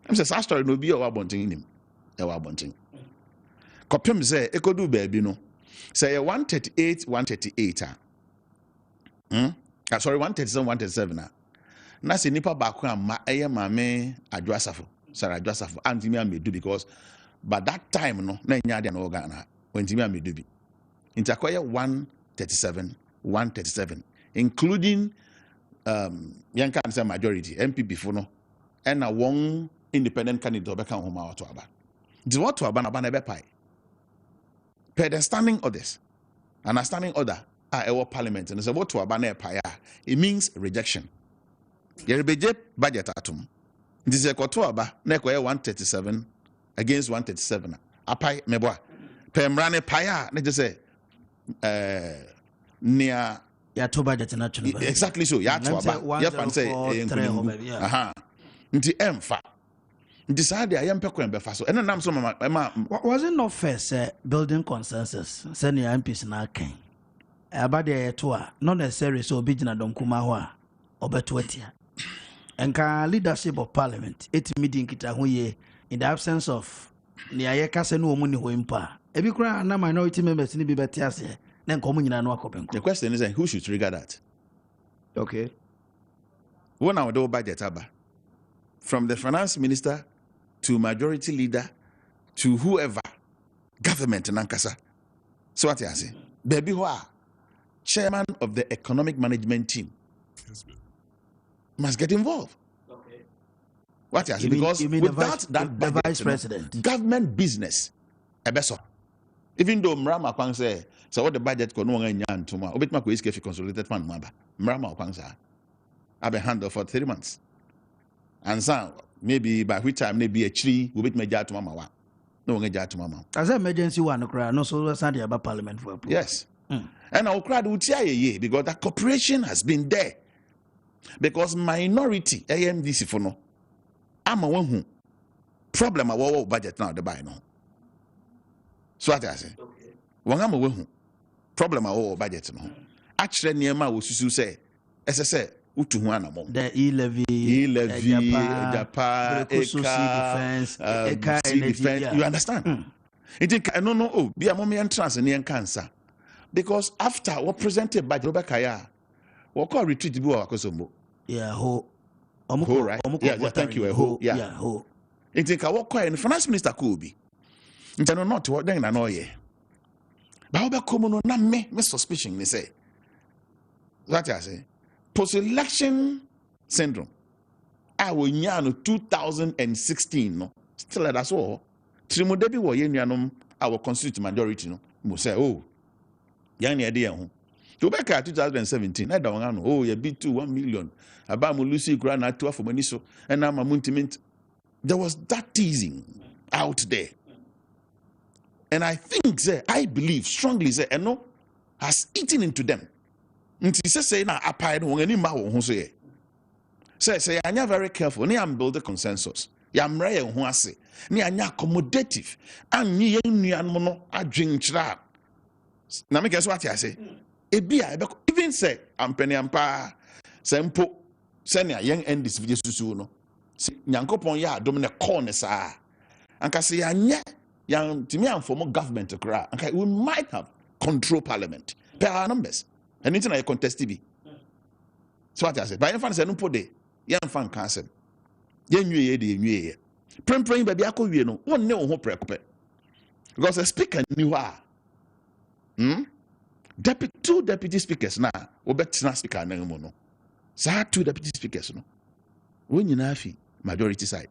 I'm saying story no bi a wɔ abɔnten nim ɛwɔ abɔnten kɔpem sɛ ekodu baabi no sɛ 138 sorry 137 na sɛ nipa baako amma ɛyɛ maame adwasafo Sarah adwasafo antimi amedu because by that time no na nya ade na Ghana wantimi amedu bi nti akɔyɛ 137 including yanka say majority MPP fo no ɛna one independent candidate obɛka ho ma wato aba nti wato aba na ba na ɛbɛpae per the standing orders and a standing order ɛwɔ parliament and so wato aba na ɛpae it means rejection yɛrebɛgye budget atom nti sɛ kɔto aba na ɛkɔyɛ 137 against 137 apae meboa per mmara ne pae a na gye sɛ nea yato budget na twene exactly so yato aba yɛfa sɛ aha nti ɛmfa nti saa de ayɛ mpɛ kwan bɛfa so ɛna nam so ma was it not fair say building consensus sɛ ne MPs na kan aba de yɛto a not necessary so obi gyina donkuma hɔ a ɔbɛto atia enka leadership of parliament it meeting kita ho ye in the absence of ne ayɛ kase no omu ne ho impa ebi kura na minority members ni bi bɛte ase na nkomo nyina no akɔpenko. The question is who should trigger that? Okay, when our budget aba from the finance minister to majority leader to whoever government nankasa so what I say baby who are chairman of the economic management team must get involved. Okay, what I say because without that the budget, vice president government business ebeso even though Mrama Kwang say so what the budget ko no nya ntoma obetma ko iske fi consolidated fund maba Mrama Kwang say abe handle for 3 months and so maybe by which time maybe a tree will be made to mama no one get to mama as emergency one cry no so Sunday about parliament for approval. Yes and our crowd would say because that cooperation has been there because minority AMDC for no ama one problem a wo budget now the buy no so what I say one ama one problem a wo budget no actually niema wo susu say say utu hu anamo the e-levy Japa defense you understand it no oh be a moment entrance and cancer because after what presented by Robakaya what call retreat bi wa akosombo ho right yeah thank you ho ho it think what call the finance minister could be no not what then na no ye ba obekomo no na me suspicion ni say what I say post-election syndrome. I will know 2016 no still that's all. Trimodebi wo yenuanom our constituent majority no mo say oh yan ne dey ho. To back 2017 na da won oh you beat to 1 million. Aba mo Lucy kura na to afomani so and na mamuntiment. There was that teasing out there. And I think I believe strongly no has eaten into them. Nti say na apide won ani ma wo ho so ye say anya very careful ni am build a consensus ya mra ye ho ase ni anya accommodative anyi ye nuanom no adwenkyra na me guess what I say ebia even say ampani ampa sempo say na yen end this video susu no nyankopon ya adom ne call ne saa anka say anya yan timi amfo government kra anka we might have control parliament per our numbers. And it's not a contest TV. So what I said, by any fan say no pode, young fan cancel. Yen ye. Prem baby ako we no, one ne ho prekope. Because the speaker knew two deputy speakers na, obetna speaker na mo no. Sa two deputy speakers no. When you na fi majority side.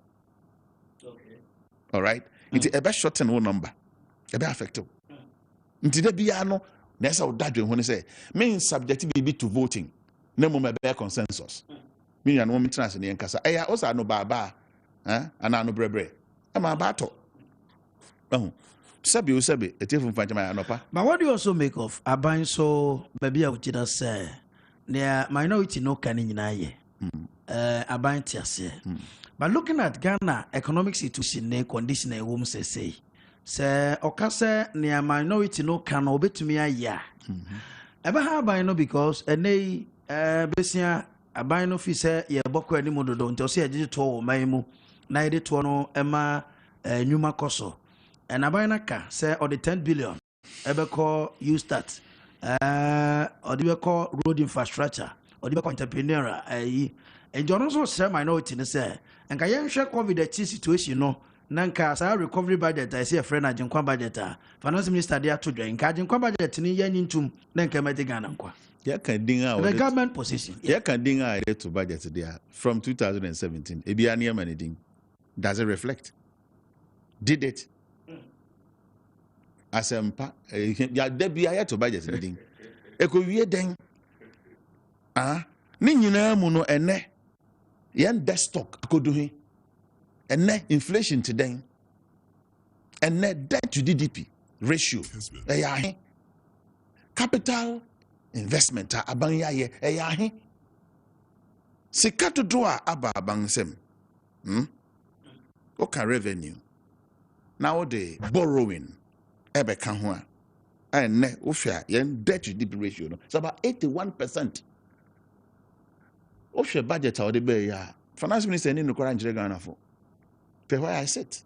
Okay. All right. It's a best shorten one number. A be affected. Nti de bia no Nessa dadwe when say mean subject be to voting. No more bear consensus. Me and woman trans in the enkasa. Aya also no baba. And no brebre. Am a battle. Oh. Sabi, a different fight my anopa. But what do you also make of Aban so baby I would just say near minority no caning in aye. Aban tiase. But looking at Ghana economic situation condition a woman say. Sir Okase near minority no can obey to me a year. Ever have I know because a nay Bessia a bino officer ye boko any modo don't see a digital maimu, neither to no Emma Numa Coso. And a binaka say or the 10 billion ever call you start or do you call road infrastructure or do you call entrepreneur and John also say minority say and can you share COVID the situation no. Nanka sa recovery budget I see a friend ajinkwa budget finance minister there to join ajinkwa budget ni yen ntum nanka mede Ghana nkwa ya kan dinga the government position ya kan dinga to budget there from 2017 ebia na managing does it reflect did it asempa ya debia ya to budget ding ekowie den ni nyina mu no ene yen destock akoduhin and net inflation today, and net debt to GDP ratio. Capital investment abanya ye. Sikato doa aba abangsem. Okay, revenue. Now the borrowing ebe kanhua. And net ofia yen debt to GDP ratio. No, it's about 81%. Ofia budget or the be ya. Finance minister ni no kwara njire Ghana for. Where I sit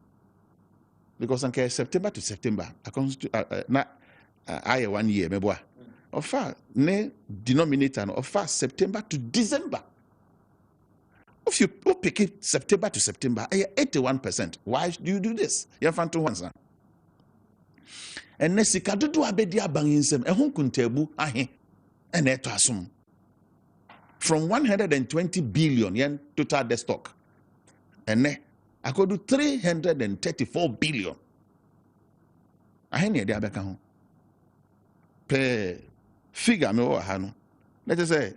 because on September to September, I 1 year, maybe of far ne denominator of far September to December. If you pick it September to September, 81%. Why do you do this? You have to answer. And Nessika do abedia banginsem and who kuntebu ahe and eto asum from 120 billion yen total the stock and ne I could do 334 billion. I ain't there back home. Per figure me or hano. Let us say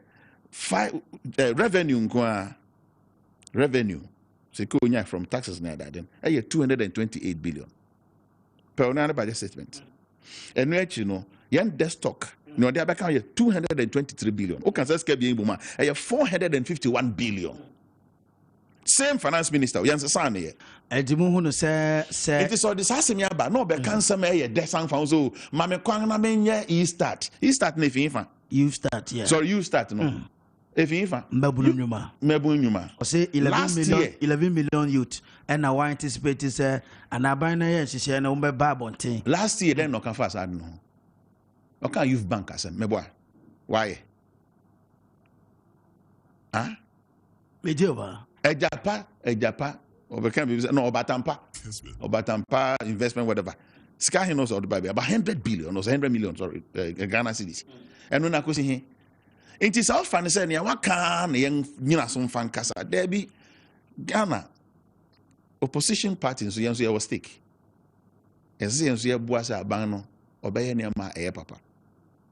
revenue securing from taxes near that then. 228 billion. Per another budget statement. And you know, yen desk stock No, they are back 223 billion. Okay, so scale being buma. 451 billion. Same finance minister. You understand here? It is all this asemi aba. No, be cancer me desan fan so. Mame kwang na menye e-start. E-start ne finfa. You start, yeah. Sorry, you start no. Finfa. Mebun nyuma. Say 11 million youth. And now I anticipate is and I buy na yen she na umbe ba bonten. Last year then no can fast no. Okay, youth bank asem meboa. Why? Huh? Medioba. Ejapa, Obatampa investment, whatever. Sky knows all the Bible about 100 billion or 100 million, sorry, Ghana cedis. And when I could see him, it is all fun. Say, what can young some fan casa? There be Ghana opposition parties, so you was stake. And see, you buasa bano, obey near my air papa.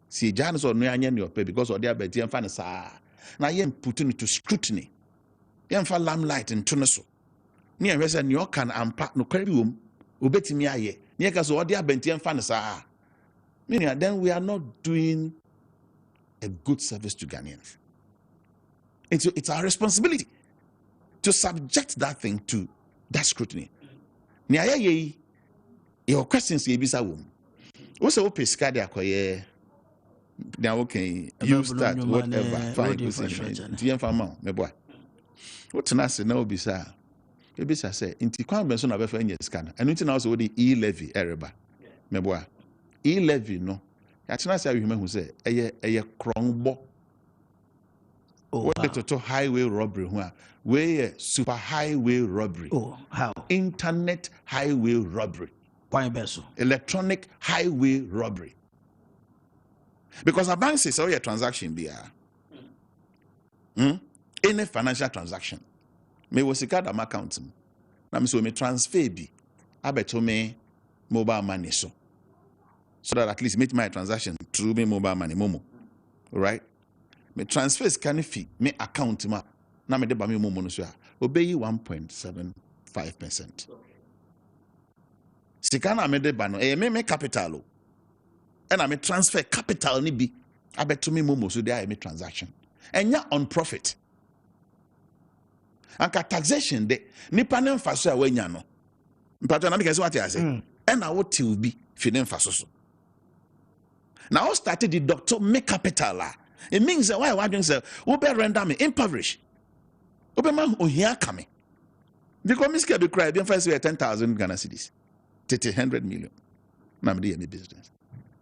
See, Janus or near your pay because of their betty and fan. Now, you put into scrutiny. Yamfa lamplight in Tunaso. Near Western New York and unpack no curriculum, Ubetimi aye. Near Caso, dear Bentian Fanasa. Meaning, then we are not doing a good service to Ghanaians. It's our responsibility to subject that thing to that scrutiny. Near ye, your questions, ye bisa womb. Also, Pescadia Coye. Now, okay, you start whatever. Fine, my boy. What's nice now, Bisa? Bisa say, Inti Kwan Benson of any scanner, and it's also the e-levy, Ereba. Meboa. E-levy, no. That's not how you who say, a crongbo. What the total highway robbery, where super highway robbery. Oh, how? Internet highway robbery. Electronic highway robbery. Because a bank says, your transaction be any financial transaction. Me was a card am account. Now me so me transfer be. I bet to me mobile money so that at least make my transaction through me mobile money momo. Right? Me transfer scan fee me account ma. Na me de ba me momo no so obey 1.75%. Sika na me de ba no me capital. And I me transfer capital ni bi. I bet to me momo so there I me transaction. And ya on profit. Anka taxation de nipa ne mfaso a wanya no mpato na make say what I say and na what will be feeding mfaso so now I started the doctor make capital it means that why doing say we be render me impoverish we be man ohia kame because me be cry be first 10,000 Ghana cedis 100 million na me dey me business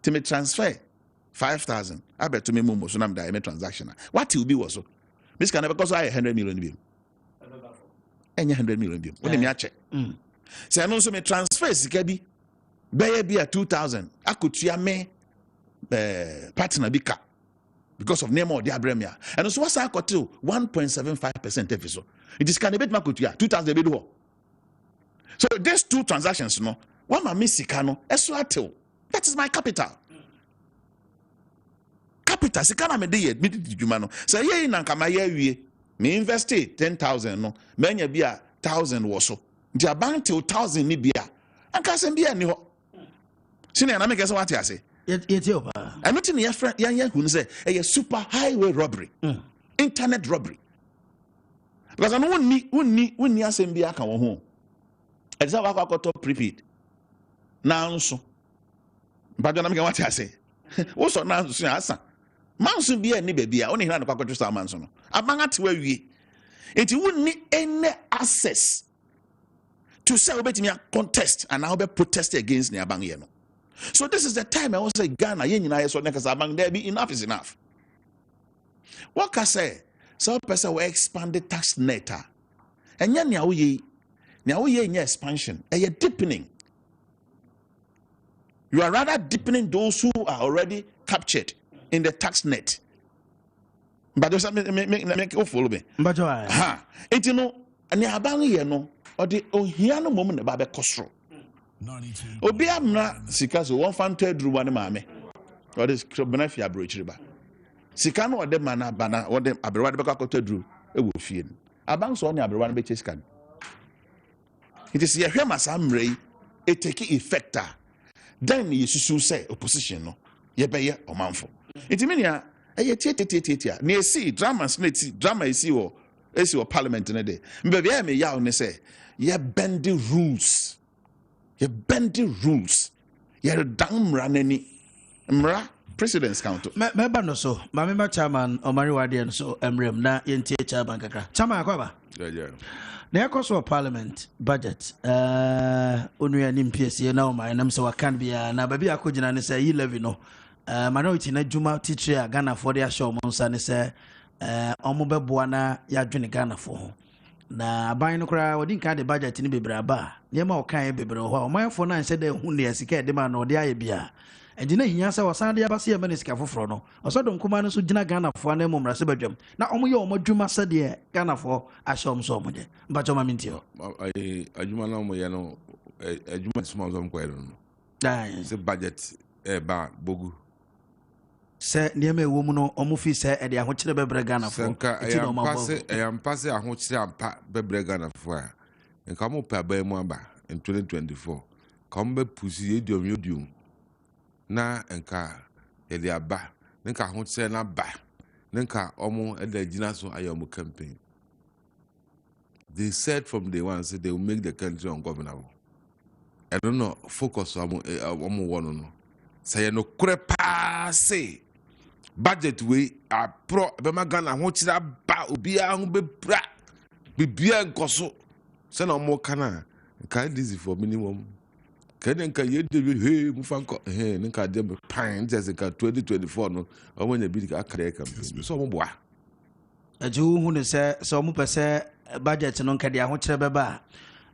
to me transfer 5,000 I bet to me mumo so na me dey me transaction what will be was so this can because I 100 million be 100 million. What do you check? Say, I know so me transfer sikabi. Be 2,000. I could see me partner bika because of name or the abremia. And also what's I got to 1.75% episode. It is can a bit makutia 2,000 be do. So these two transactions, no one ma miss sikano. Eswatio. That is my capital. Capital sikana me dey me di jumano. So ye na nkama ye wie. Me invested 10,000 no menya bia 1,000 wo so ntia bank till 1,000 ni bia anka sem bia ni ho sine na make say what you say yeti oba eno ti ne ya friend ya hu say a super highway robbery internet robbery because no wonni asem bia ka wo ho e say wa kwakoto prepaid na nso but na make what you say wo so na nso asa manso bia ni bebia oni hira na kwakoto sa manso no abanga te wa wie enti wonni any access to say obetimi contest and now be protest against ne abang ye no. So this is the time I was say Ghana ye nyina ye so ne kasa abang there be enough is enough. What can say some person will expand the tax net and nya ne awoye nya expansion e ye deepening. You are rather deepening those who are already captured in the tax net. But those make follow me. But why? It you know, and you abang ye no, or the ohia no moment about the costro. Obi amna sika so one fan third ru one mame. Or this benefit bridge riba. Sika no de mana bana or dem abrewa de beka third ru e wo fie. Abang so ne abrewa be chase kan. It is ye hwema samrei it take effect. Then you susu say opposition no ye be ye omanfo. It means tia near see drama is your parliament in a day. Baby, I may yaw say, ye bend the rules. You bend the rules. You're a damn running. Mra President's Council. Member no so. Member Chairman Omari Wadian so Emrem na yenti chairman kakra. Chairman akwaba. Yeah. Na yakoso parliament budget. Onua ni MPS na o man nam se wakan bia na ba bia akogina ne se yi levy no. Minority na djuma teacher Ghana for the show mo nsa ne se omo beboa na ya dwene Ghana for ho. Na aban no kra wodi nka de budget ni bebre aba. Nyema o kan bebre ho. Oman for na nse de hu ne sika de ma na ode aye bia. Ejina hinya sa wasan de abase ya manisika foforo no osodom kuma no so gina Ghana fo na emom rase badwam na omo ye omo dwuma sa de Ghana fo ashom so omo de mbacho ma mintio adwuma na omo ye no adwuma suma zo mko no se budget ba bogu se niam ewo mu no omo fi se e de ahokyere bebre Ghana fo eti no ma passe ahokyere ampa bebre Ghana fo a nka mo pa ba mu aba in 2024 ka mo be pusi ediom na nka yede aba nka ho kyerɛ na ba nka omo eda gina so ayomo campaign. They said from day one say they will make the country ungovernable. I don't know focus omo wono no say no kure passe budget we a pro be magana ho kyerɛ ba obi a ho be bra bibia nkoso say na omo kana nka this for minimum. Can you do hey Mufanko? Hey, Ninka dem pine just 2024 no. I want to be a career campaign. So boy. A Jew who say so mu pese budget no nka dia ho kyerɛ beba.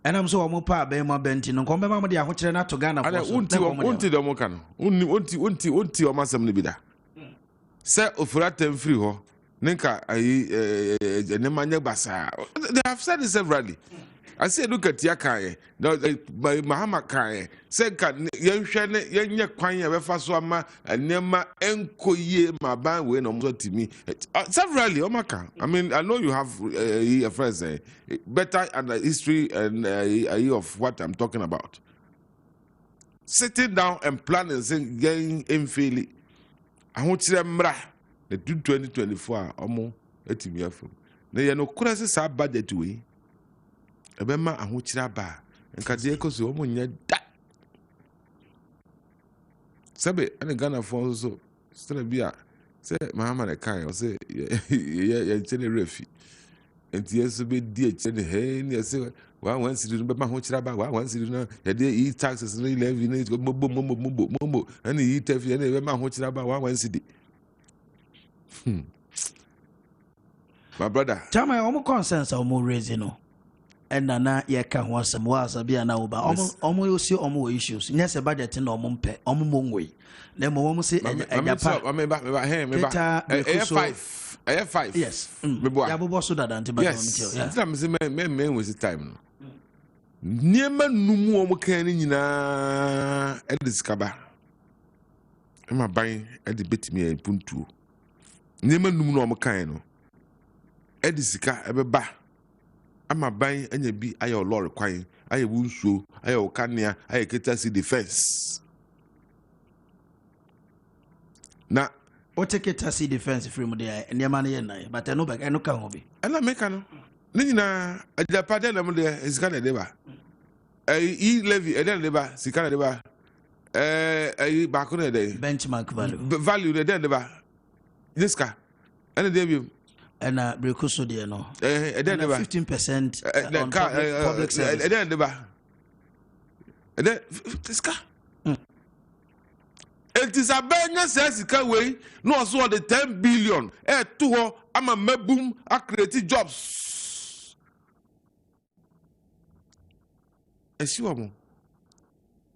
Enam so omo pa be mo benti no kombe ma dia ho kyerɛ na to Ghana for so. Unti do mo kan. Unti o masem ne bi da. Say ofurata free ho. Ninka ayi enemanya gbasa. They have said it severally. I say look at Yakaye, by Mahama Kaye, said young Shane, young Quine, Faso ama, and Nema Enkoye, my band when almost to me. Severally, Omaka. I mean, I know you have a phrase better and history and of what I'm talking about. Sitting down and planning, saying, getting in Philly. I want to remember the 2024 almost 18 years from. There no crisis are budget way. Ebema ahokyira ba nka de ekoso omo nya da sabe ane Ghana for so stra bia say Mahama na kai o say ye chene refi enti yeso be die chene he ne say one city no be ahokyira ba one city no ye de e taxes no 11 no mobo ane e tafi ane be ahokyira ba one city my brother Chama omo consensus omo raise no and na yeka ho asem wa asabia na oba omo osi omo issues nya se budget na omo mpe omo monwe na mo omo se enya pa me ba A5 yes me boa ya bobo so dada nti ba me tell ya nti me se me was time no niema numu omo kan ni nyina e diskaba e ma ban e de betimi e puntuo niema numu no omo kan no e disika e be ba ama ban anya bi ayo lorry kwan ayo wunsuo ayo kanea ayo ketasi defense na o take ketasi defense free there niam na yen but no back no kan ho bi ana meka no ni nyina ajapade na mo de sika na de ba e levy e de ba sika na de ba ba ko na de benchmark value de ba diska ana de bi and brekuso de no 15% on public service diska it is a banya sika way no so the 10 billion to ho ama mabum a create jobs esiwa mo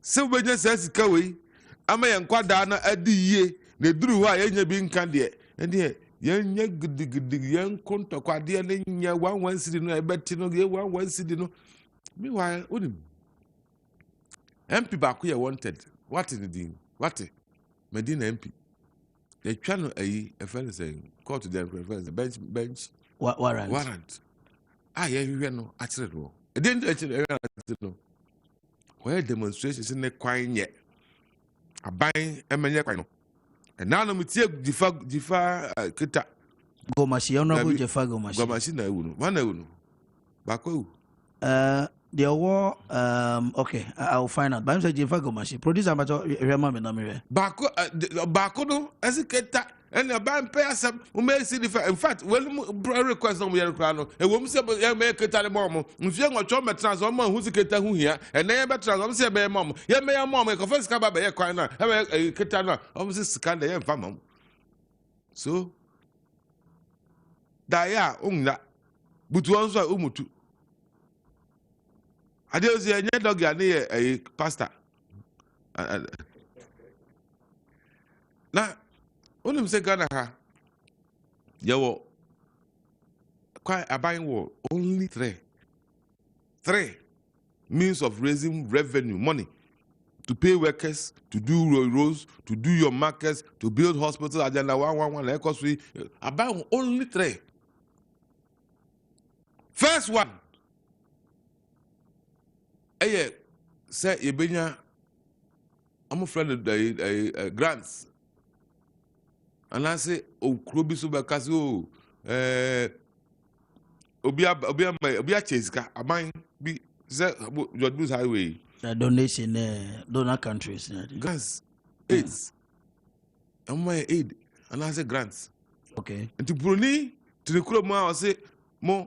se banya sika way ama yankwada na adi ye na duru ho a yenya bi nkan de ende yenya gidigidi yen konto kwade na nya 11 cedi no ebeti no ye 11 cedi no meanwhile onim MP ba ko ye wanted what in the thing what Medina MP they try no ayi e friend say court to them friends bench warrant ye hwe no a kire do e dey akire no where demonstrations in the kwan ye aban emenye kwan no And now I'm Jifa Kita. Gomashi, honorable Jefa Gomashi. Gomashi na unu. Wana unu. Bako. The war, okay, I'll find out. But I'm saying Jefa Gomashi. Producer, but remember me. Bako no, as a Kita. And a band pay some who may see the in fact, well, request on the Crano, a woman said, make it at the moment. If you're not Choma transformer who's a Kita who here, and never transform, say, mom, you may a mom, make a first cover by a corner, have a Kitana, almost scan the farm. So, Daya, but once I umutu. I didn't see a dog a pastor. Now, when you say Ghana, you were quite a buying war. Only three means of raising revenue, money to pay workers, to do roads, to do your markets, to build hospitals. Agenda 111, like us, we about only three. First one, say Ibenya, I'm a friend of the grants. And I say, oh, Krobi Subakasu, Obia Cheska, a mine be your news highway. A donation, donor countries. Grants, aids. And my aid, and I say grants. Okay. And to Bruni, to the Kuroma, I say, more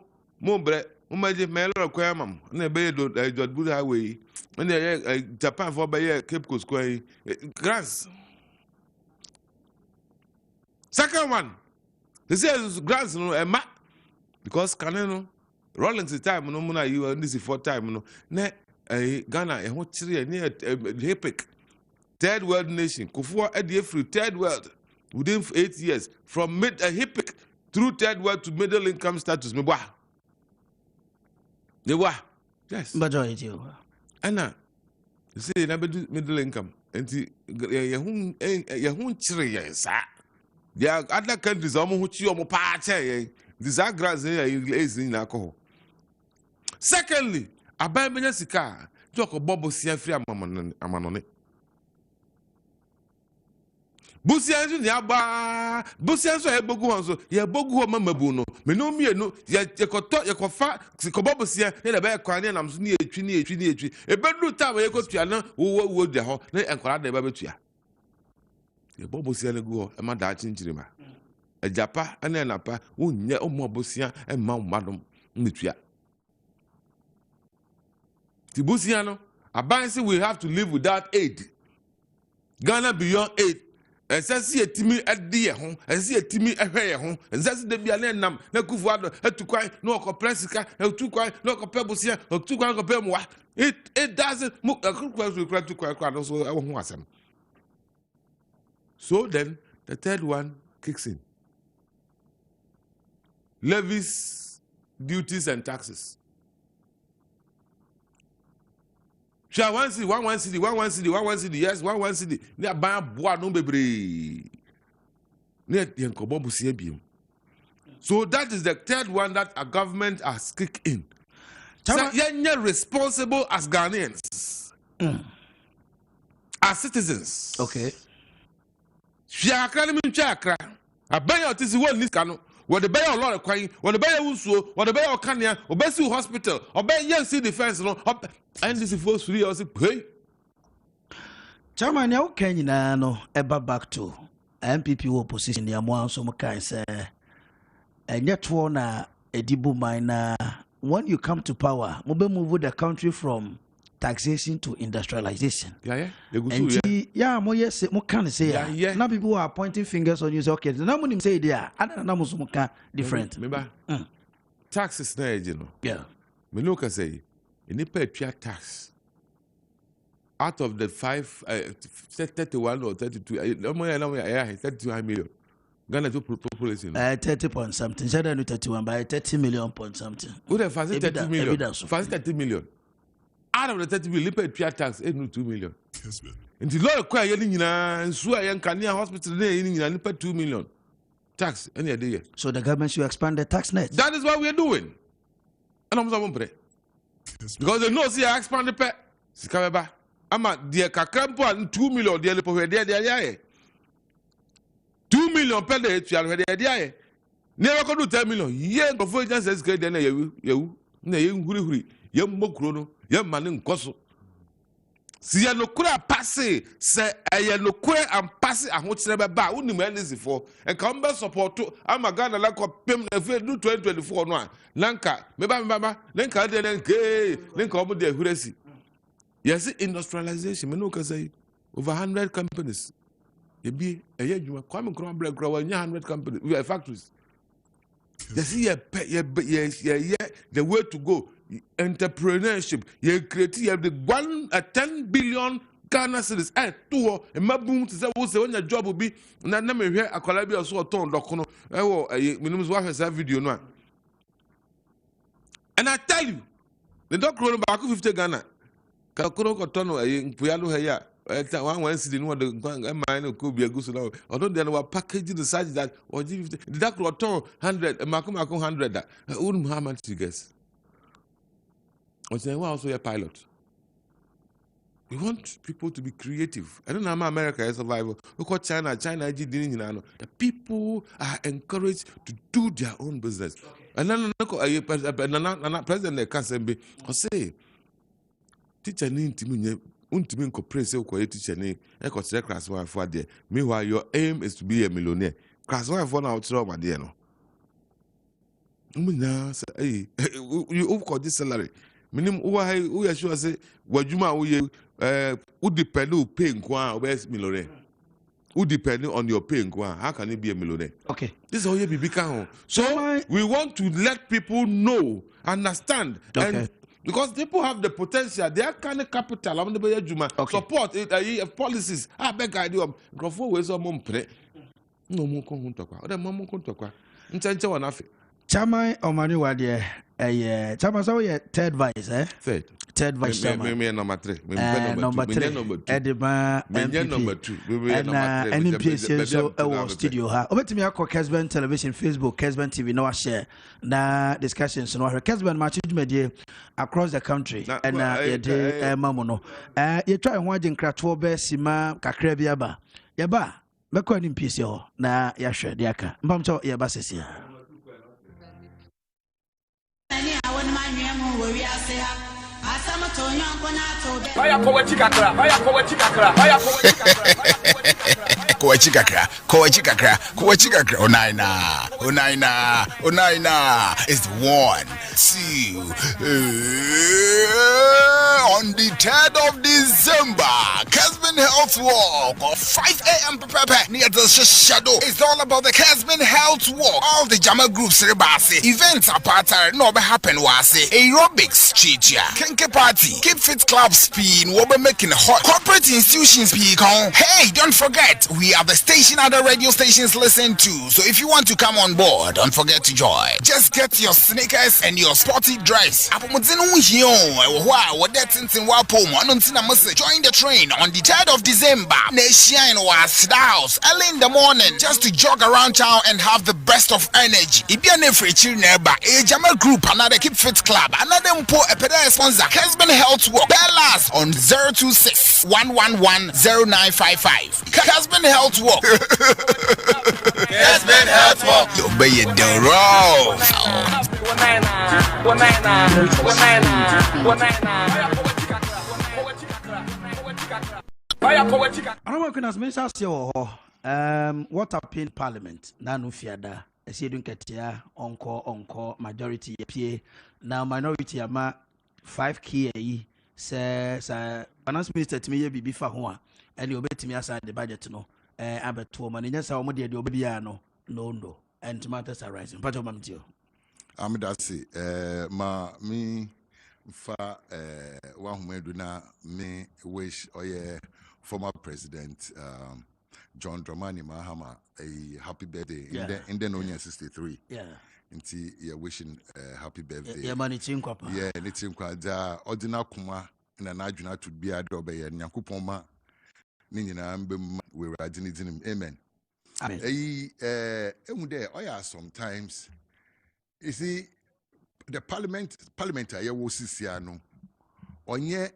bread, Umaji Melo Quamam, and a bay do a good highway, and the Japan for Bayer Cape Coast Square. Grants. Second one, they say grants no map because Canano rolling the time no muna you and this is 4 time no ne Ghana e ho chire near epic third world nation Kufuor at free third world within 8 years from mid a epic through third world to middle income status me yes majority Anna you say na middle income enti ye hu chire yes there are other countries who these are grants in alcohol. Secondly, a Bamina Sika, Joko Bobo Sia free Amanone. Busians in Yaba, Busians are Boguanzo, Yabogu Mamabuno, Menomia, no, Yakofa, Sikobosia, and a bear crying, and I'm near Trini, a bedroom tower, Yakotiana, who would the hall, and cried the Babatia. The Bobosia go, a mother chinchima. A japa and an apa, who near Mobosia and Mount Madam Mitria. Tibusiano, a bancy will have to live without aid. Ghana beyond aid. And see a Timmy at dear home, and see a Timmy at her home, and that's the Bianam, no Kufuado, had to cry, no Copresica, no to cry, no Copebusia, or to cry Copemwa. It doesn't move a cook to cry to cry, so I won't them. So then, the third one kicks in. Levies, duties, and taxes. Shall one city, yes, one city. They are buying bois no baby. So that is the third one that a government has kicked in. So you're responsible as Ghanaians, as citizens. Okay. Fiakra mi fiakra. Abaya otisi wo ni kanu. Wo de baya lot of crying, wo de baya unsuo, wo de baya okania, obesi hospital, obey yes defense no. And this is force free also hey. Chairman, you can no eba back to MPP opposition ya mo so mo kan say yet one edibu mine when you come to power, mo be move the country from taxation to industrialization. Yeah. Yeah, mo yes, mo can say yeah. Now people are pointing fingers on you. Say, okay, now mo say there. Other na mo so mo can different. Remember, taxes na you know. Yeah. Me no can say, you pay tax. Out of the 31 or 32, 32 million. Ghana to population. 30 point something. Said I 31 by 30 million point something. Who the first 30 million? First 30 million. Out of the 30 million, you pay tax 2 million. Kessben. And the law require you and swear young Kenya hospital there you pay 2 million tax any day. So the government should expand the tax net. That is what we are doing. And I'm going to pray. Because they know see I expand the pay. Sikabeba. Ama dear Kakampo and 2 million dear there. 2 million per day to already idea. Never could do 10 million. Yeah, before just as good than you. Nay, hurry, young Mokrono, young man in Koso. See, I no kura passe, say, I no queer and pass it. I want to never buy only man is for and come back support to. I'm a gun like a pim if we do 2024 no. Lanka, maybe Mama, Lanka, then gay, then come with the Huresi. Yes, industrialization, me can say over 100 companies. You be a year you are coming from black grow 100 companies. We have factories. You see, the way to go. Entrepreneurship, you create you have the 10 billion Ghana cedis. Two, and my boom to say when your job will be. And I never hear a Calabia so torn docono. Oh, minimum wife has video now. And I tell you, the dog roll back 50 Ghana. Kakuro Cotono, a Puyano Haya. One Wednesday, the mine could be a good slow. Although they were packaging the size that or the duck roton 100, and Macumacum 100. That wouldn't how much you guess. I say, well, also a pilot. We want people to be creative. I don't know how America is survival. Look at China. China, the people are encouraged to do their own business. And then President Kessben say, teacher need to untimi incorporate say ko teacher ni e ko tire class 1 for there. Meanwhile, your aim is to be a millionaire. Class 1 for now tire ma there no. Say, you got this salary. Minim who ya sure say wadwuma wo ye who depend on pay nko a millionaire. Who depend on your pay nko how can you be a millionaire? Okay. This is how you be become. So we want to let people know, understand, and because people have the potential, they are kind of capital. I'm the support policies. I beg idea of ways of mumpre. No more contour. Other mom contour. Intention one affair. Chama Omani Wadia, Chama, so yeah, third vice, Third vice chairman. Me number 3. Number 3. Edema number 2. And NPC so our studio ha. Obeti me akọ Kessben television, Facebook, Kessben TV no share. Na discussions no Kessben match media across the country. And ye de mamu no. Ye try ho agye nkrato be sima kakra bi aba. Ye ba mekọ NPC ho na ya hwe de aka. Mpamcho ye ba sesia. Kowachikakra. Onaina is 1, 2. On the 3rd of December, Kessben Health Walk of 5 a.m. near the shadow. It's all about the Kessben Health Walk. All the Jama groups rebasi. Events are part no be happen wasi. Aerobics chicha. Kenke party. Keep fit club spin. What we making hot. Corporate institutions speak on. Hey, don't forget, we are the station other radio stations listen to. So if you want to come on board, don't forget to join. Just get your sneakers and your sporty dress. Join the train on the 3rd of December. Nation was house early in the morning just to jog around town and have the best of energy. If you're a free neighbor, a Jama group, another Keep Fit Club, another a pedal sponsor, Kessben Health Walk. Bellas on 026 111 0955. Kessben Health Walk. Kessben Health Walk. You be the road. I don't know if what happened Parliament Nanu Fiada as you don't get here encore majority appear now minority ama 5 key says finance minister to me be before one and you bet me aside the budget no about 2 money yes how much the obiano no and tomatoes are rising but I'm that's me fa one who do na me wish former president John Dramani Mahama a happy birthday in the Nonya 63. Yeah. Inti you're wishing happy birthday. Yeah, money chinkwa. Yeah, nichinkwa da ordinary kuma na najuna to be a dobe ya nyakupoma nini na ambe we were adinidinim. Amen. Amen. Sometimes you see the parliament aye wo sisiano onye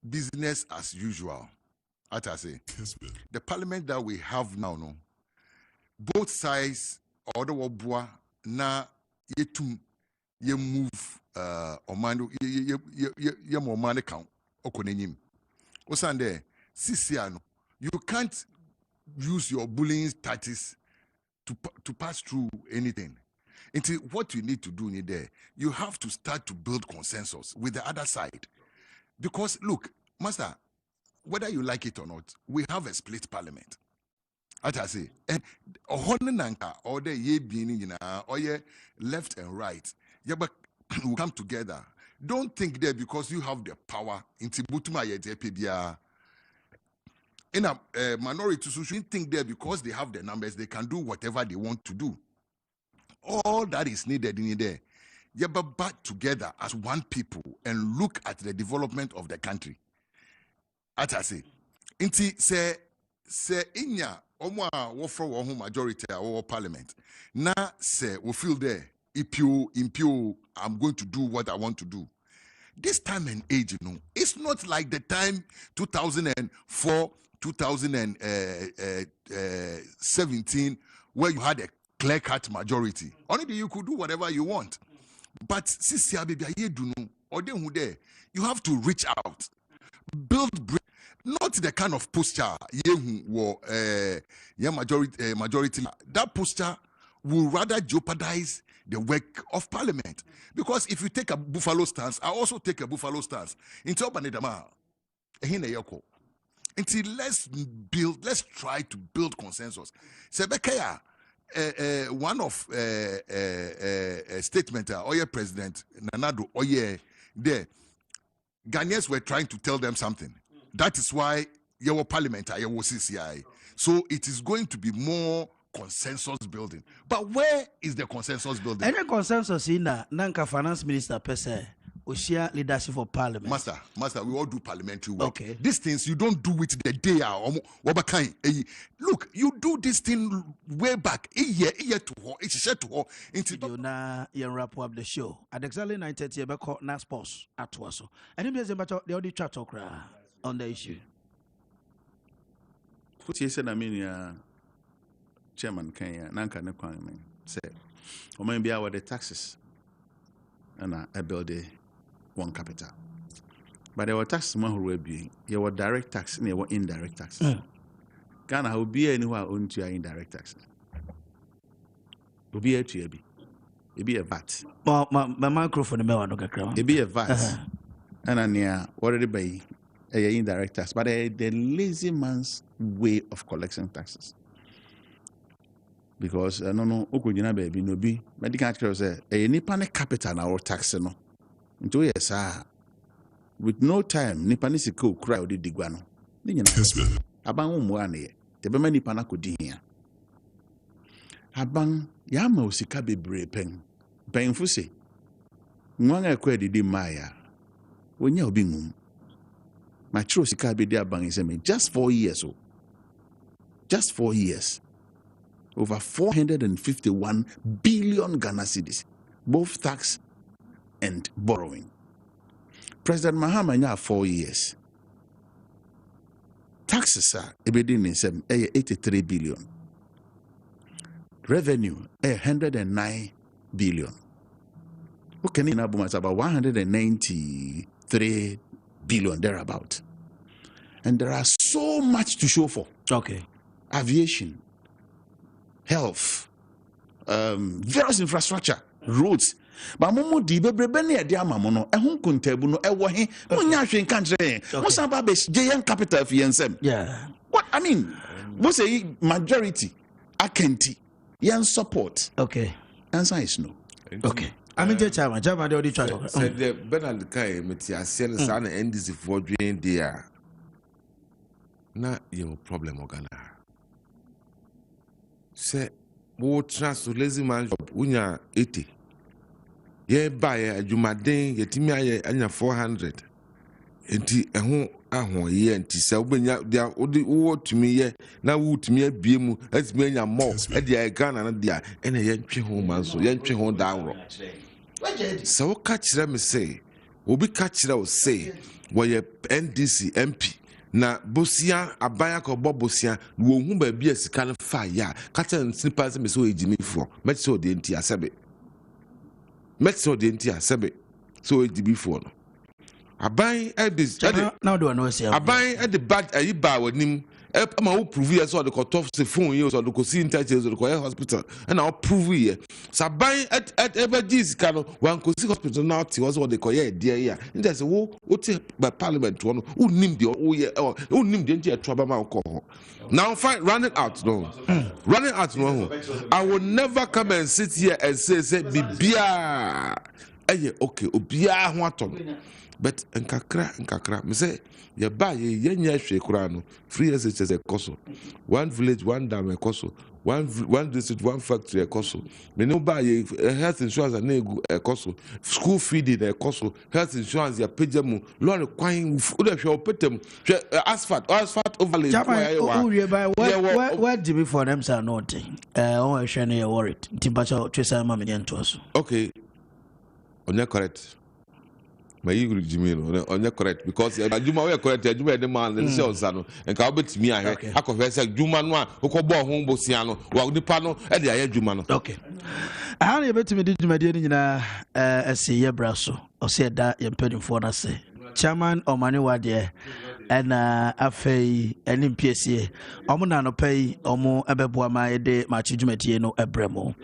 business as usual. I say the parliament that we have now, no, both sides or the wabua na yetum ye move omando ye momane count okonenyim osande sisiano you can't use your bullying tactics to pass through anything. Until what you need to do in there, you have to start to build consensus with the other side. Because look, Master, whether you like it or not, we have a split parliament. As I say, and or the ye being or ye left and right, yeah, but we come together. Don't think there because you have the power in Tibutuma ye in a minority, so shouldn't think there because they have the numbers, they can do whatever they want to do. All that is needed in there. Yeah, but back together as one people and look at the development of the country. As I say, inti say inya omwa wo from one majority or parliament. Na say we feel there. Impio, I'm going to do what I want to do. This time and age, you know, it's not like the time 2004, 2017, where you had a clear-cut majority. Only you could do whatever you want. But you have to reach out, build, not the kind of posture majority. That posture will rather jeopardize the work of parliament. Because if you take a buffalo stance, I also take a buffalo stance. Until let's try to build consensus. Sebekaya, one of statement, Oye President Nanado, Oye, there, Ghanaians were trying to tell them something. That is why your parliament, your CCI. So it is going to be more consensus building. But where is the consensus building? Any consensus in Nanka Finance Minister per se, Oshia leadership for parliament. Master, we all do parliamentary work. Okay. These things you don't do it the day look, you do this thing way back. It's to na wrap up the show. At exactly 9:30, we call na sports at Waso. And there's a matter the only chat talk on the issue. What you said, I mean, Chairman Kenya, Nanka Nekwan said, or maybe our the taxes and I build one capital. But there were taxes who will be there were direct tax and there were indirect taxes. Ghana will be anywhere owned to your indirect taxes. Will be a TAB. It be a VAT. Well, my microphone it be a VAT. And near what did they a indirect tax, but the lazy man's way of collecting taxes. Because no okujina baby no be medical actors say a nipa capital na our tax no into yes with no time nipa ni sika okura odi digwa no ni nyina Kessben aban wo ane ye te be nipa na kodi hia aban ya ma osika bebre pen fuse nwanga ekwa didi maya wonya obi ngum ma chiro sika be di aban is me just 4 years just 4 years. Over 451 billion Ghana cedis, both tax and borrowing. President Mahama now 4 years. Taxes are 83 billion. Revenue 109 billion. Okay, in Abu about 193 billion thereabout. And there are so much to show for. Okay. Aviation, health, various infrastructure, roads. But momo di bebrebene ade amamono ehun kontabu no ewo he onya hwen kantre mo saba be JN capital fi ensem. Yeah. What I mean, we say majority akenti yen support. Okay. Answer is no. Okay. I mean, Chairman, they already try to say the Bernard Kai Metiasian San and this for doing there. Na your problem Ogana. Say wo transfer lazy man job unya 80. Ye buy a Jumaden yetimi aye anya 400. Enti ehun ahon ye enti se obenya dia odi wo tumi ye na wo tumi abie mu atimi anya more e dia Ghana na dia ene ye ntwe ho manso ye ntwe ho down ro. So wo ka kire me say obi ka kire o say wo ye NDC MP na bosia abaya ko bosia wo hu ba bia sika no fa ya ka ten sniper se me so ejimi fo met so de nti asebe so ejimi fo no aban edis now do no say aban ed bad ayi ba wanim ama wo prove ye so de ko tof se phone ye so de ko see interchange so de ko hospital and na prove ye saban at ever sika no wan ko see hospital now ti was what de ko ye there ya nti say wo ti by parliament wo no unim de wo ye unim de nti e troba ma ko ho now fine running out no I will never come and sit here and say bibia okay obia ho aton but nkakra me say ye ba ye nya hwe kura no free SHS ekoso one village one dam ekoso one district one factory ekoso me no ba ye health insurance na egu ekoso school feeding ekoso health insurance ya pejemu lori kwan u de hwe opetem hwe asphalt overlay what did before them say nothing on hwe na ye worried timbacho twesa ma me nto so okay on correct my you Jimmy on correct because Juma we correct Juma the man the sell sano and ka obetimi ahwe akofwe say Juma no a ukobọ ho bosia no wa nipa no e de aye Juma no okay ahana yebetimi di Juma de nyina ase ye braso o se da ye mpedimfo na se chairman omani wade na afei eni mpiesie omo na no pai omo ebeboa ma ye de Maakye dwumadie no ebremo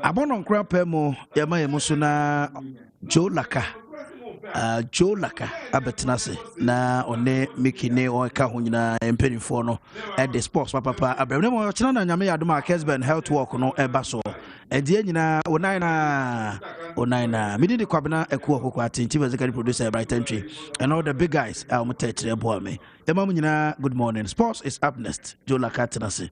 abono nkra pa mu ye ma ye muso na Joe Laka abetenase na one mikine o ka ho nyina empenifo no at the sports papa abrem mo china na nyame yadoma Kessben health work no eba so edie nyina onaina midi de kwabena Akuoko Kwarteng chief executive producer Bright Entry and all the big guys am tetre boa me emam nyina good morning sports is up next Joe Laka tenase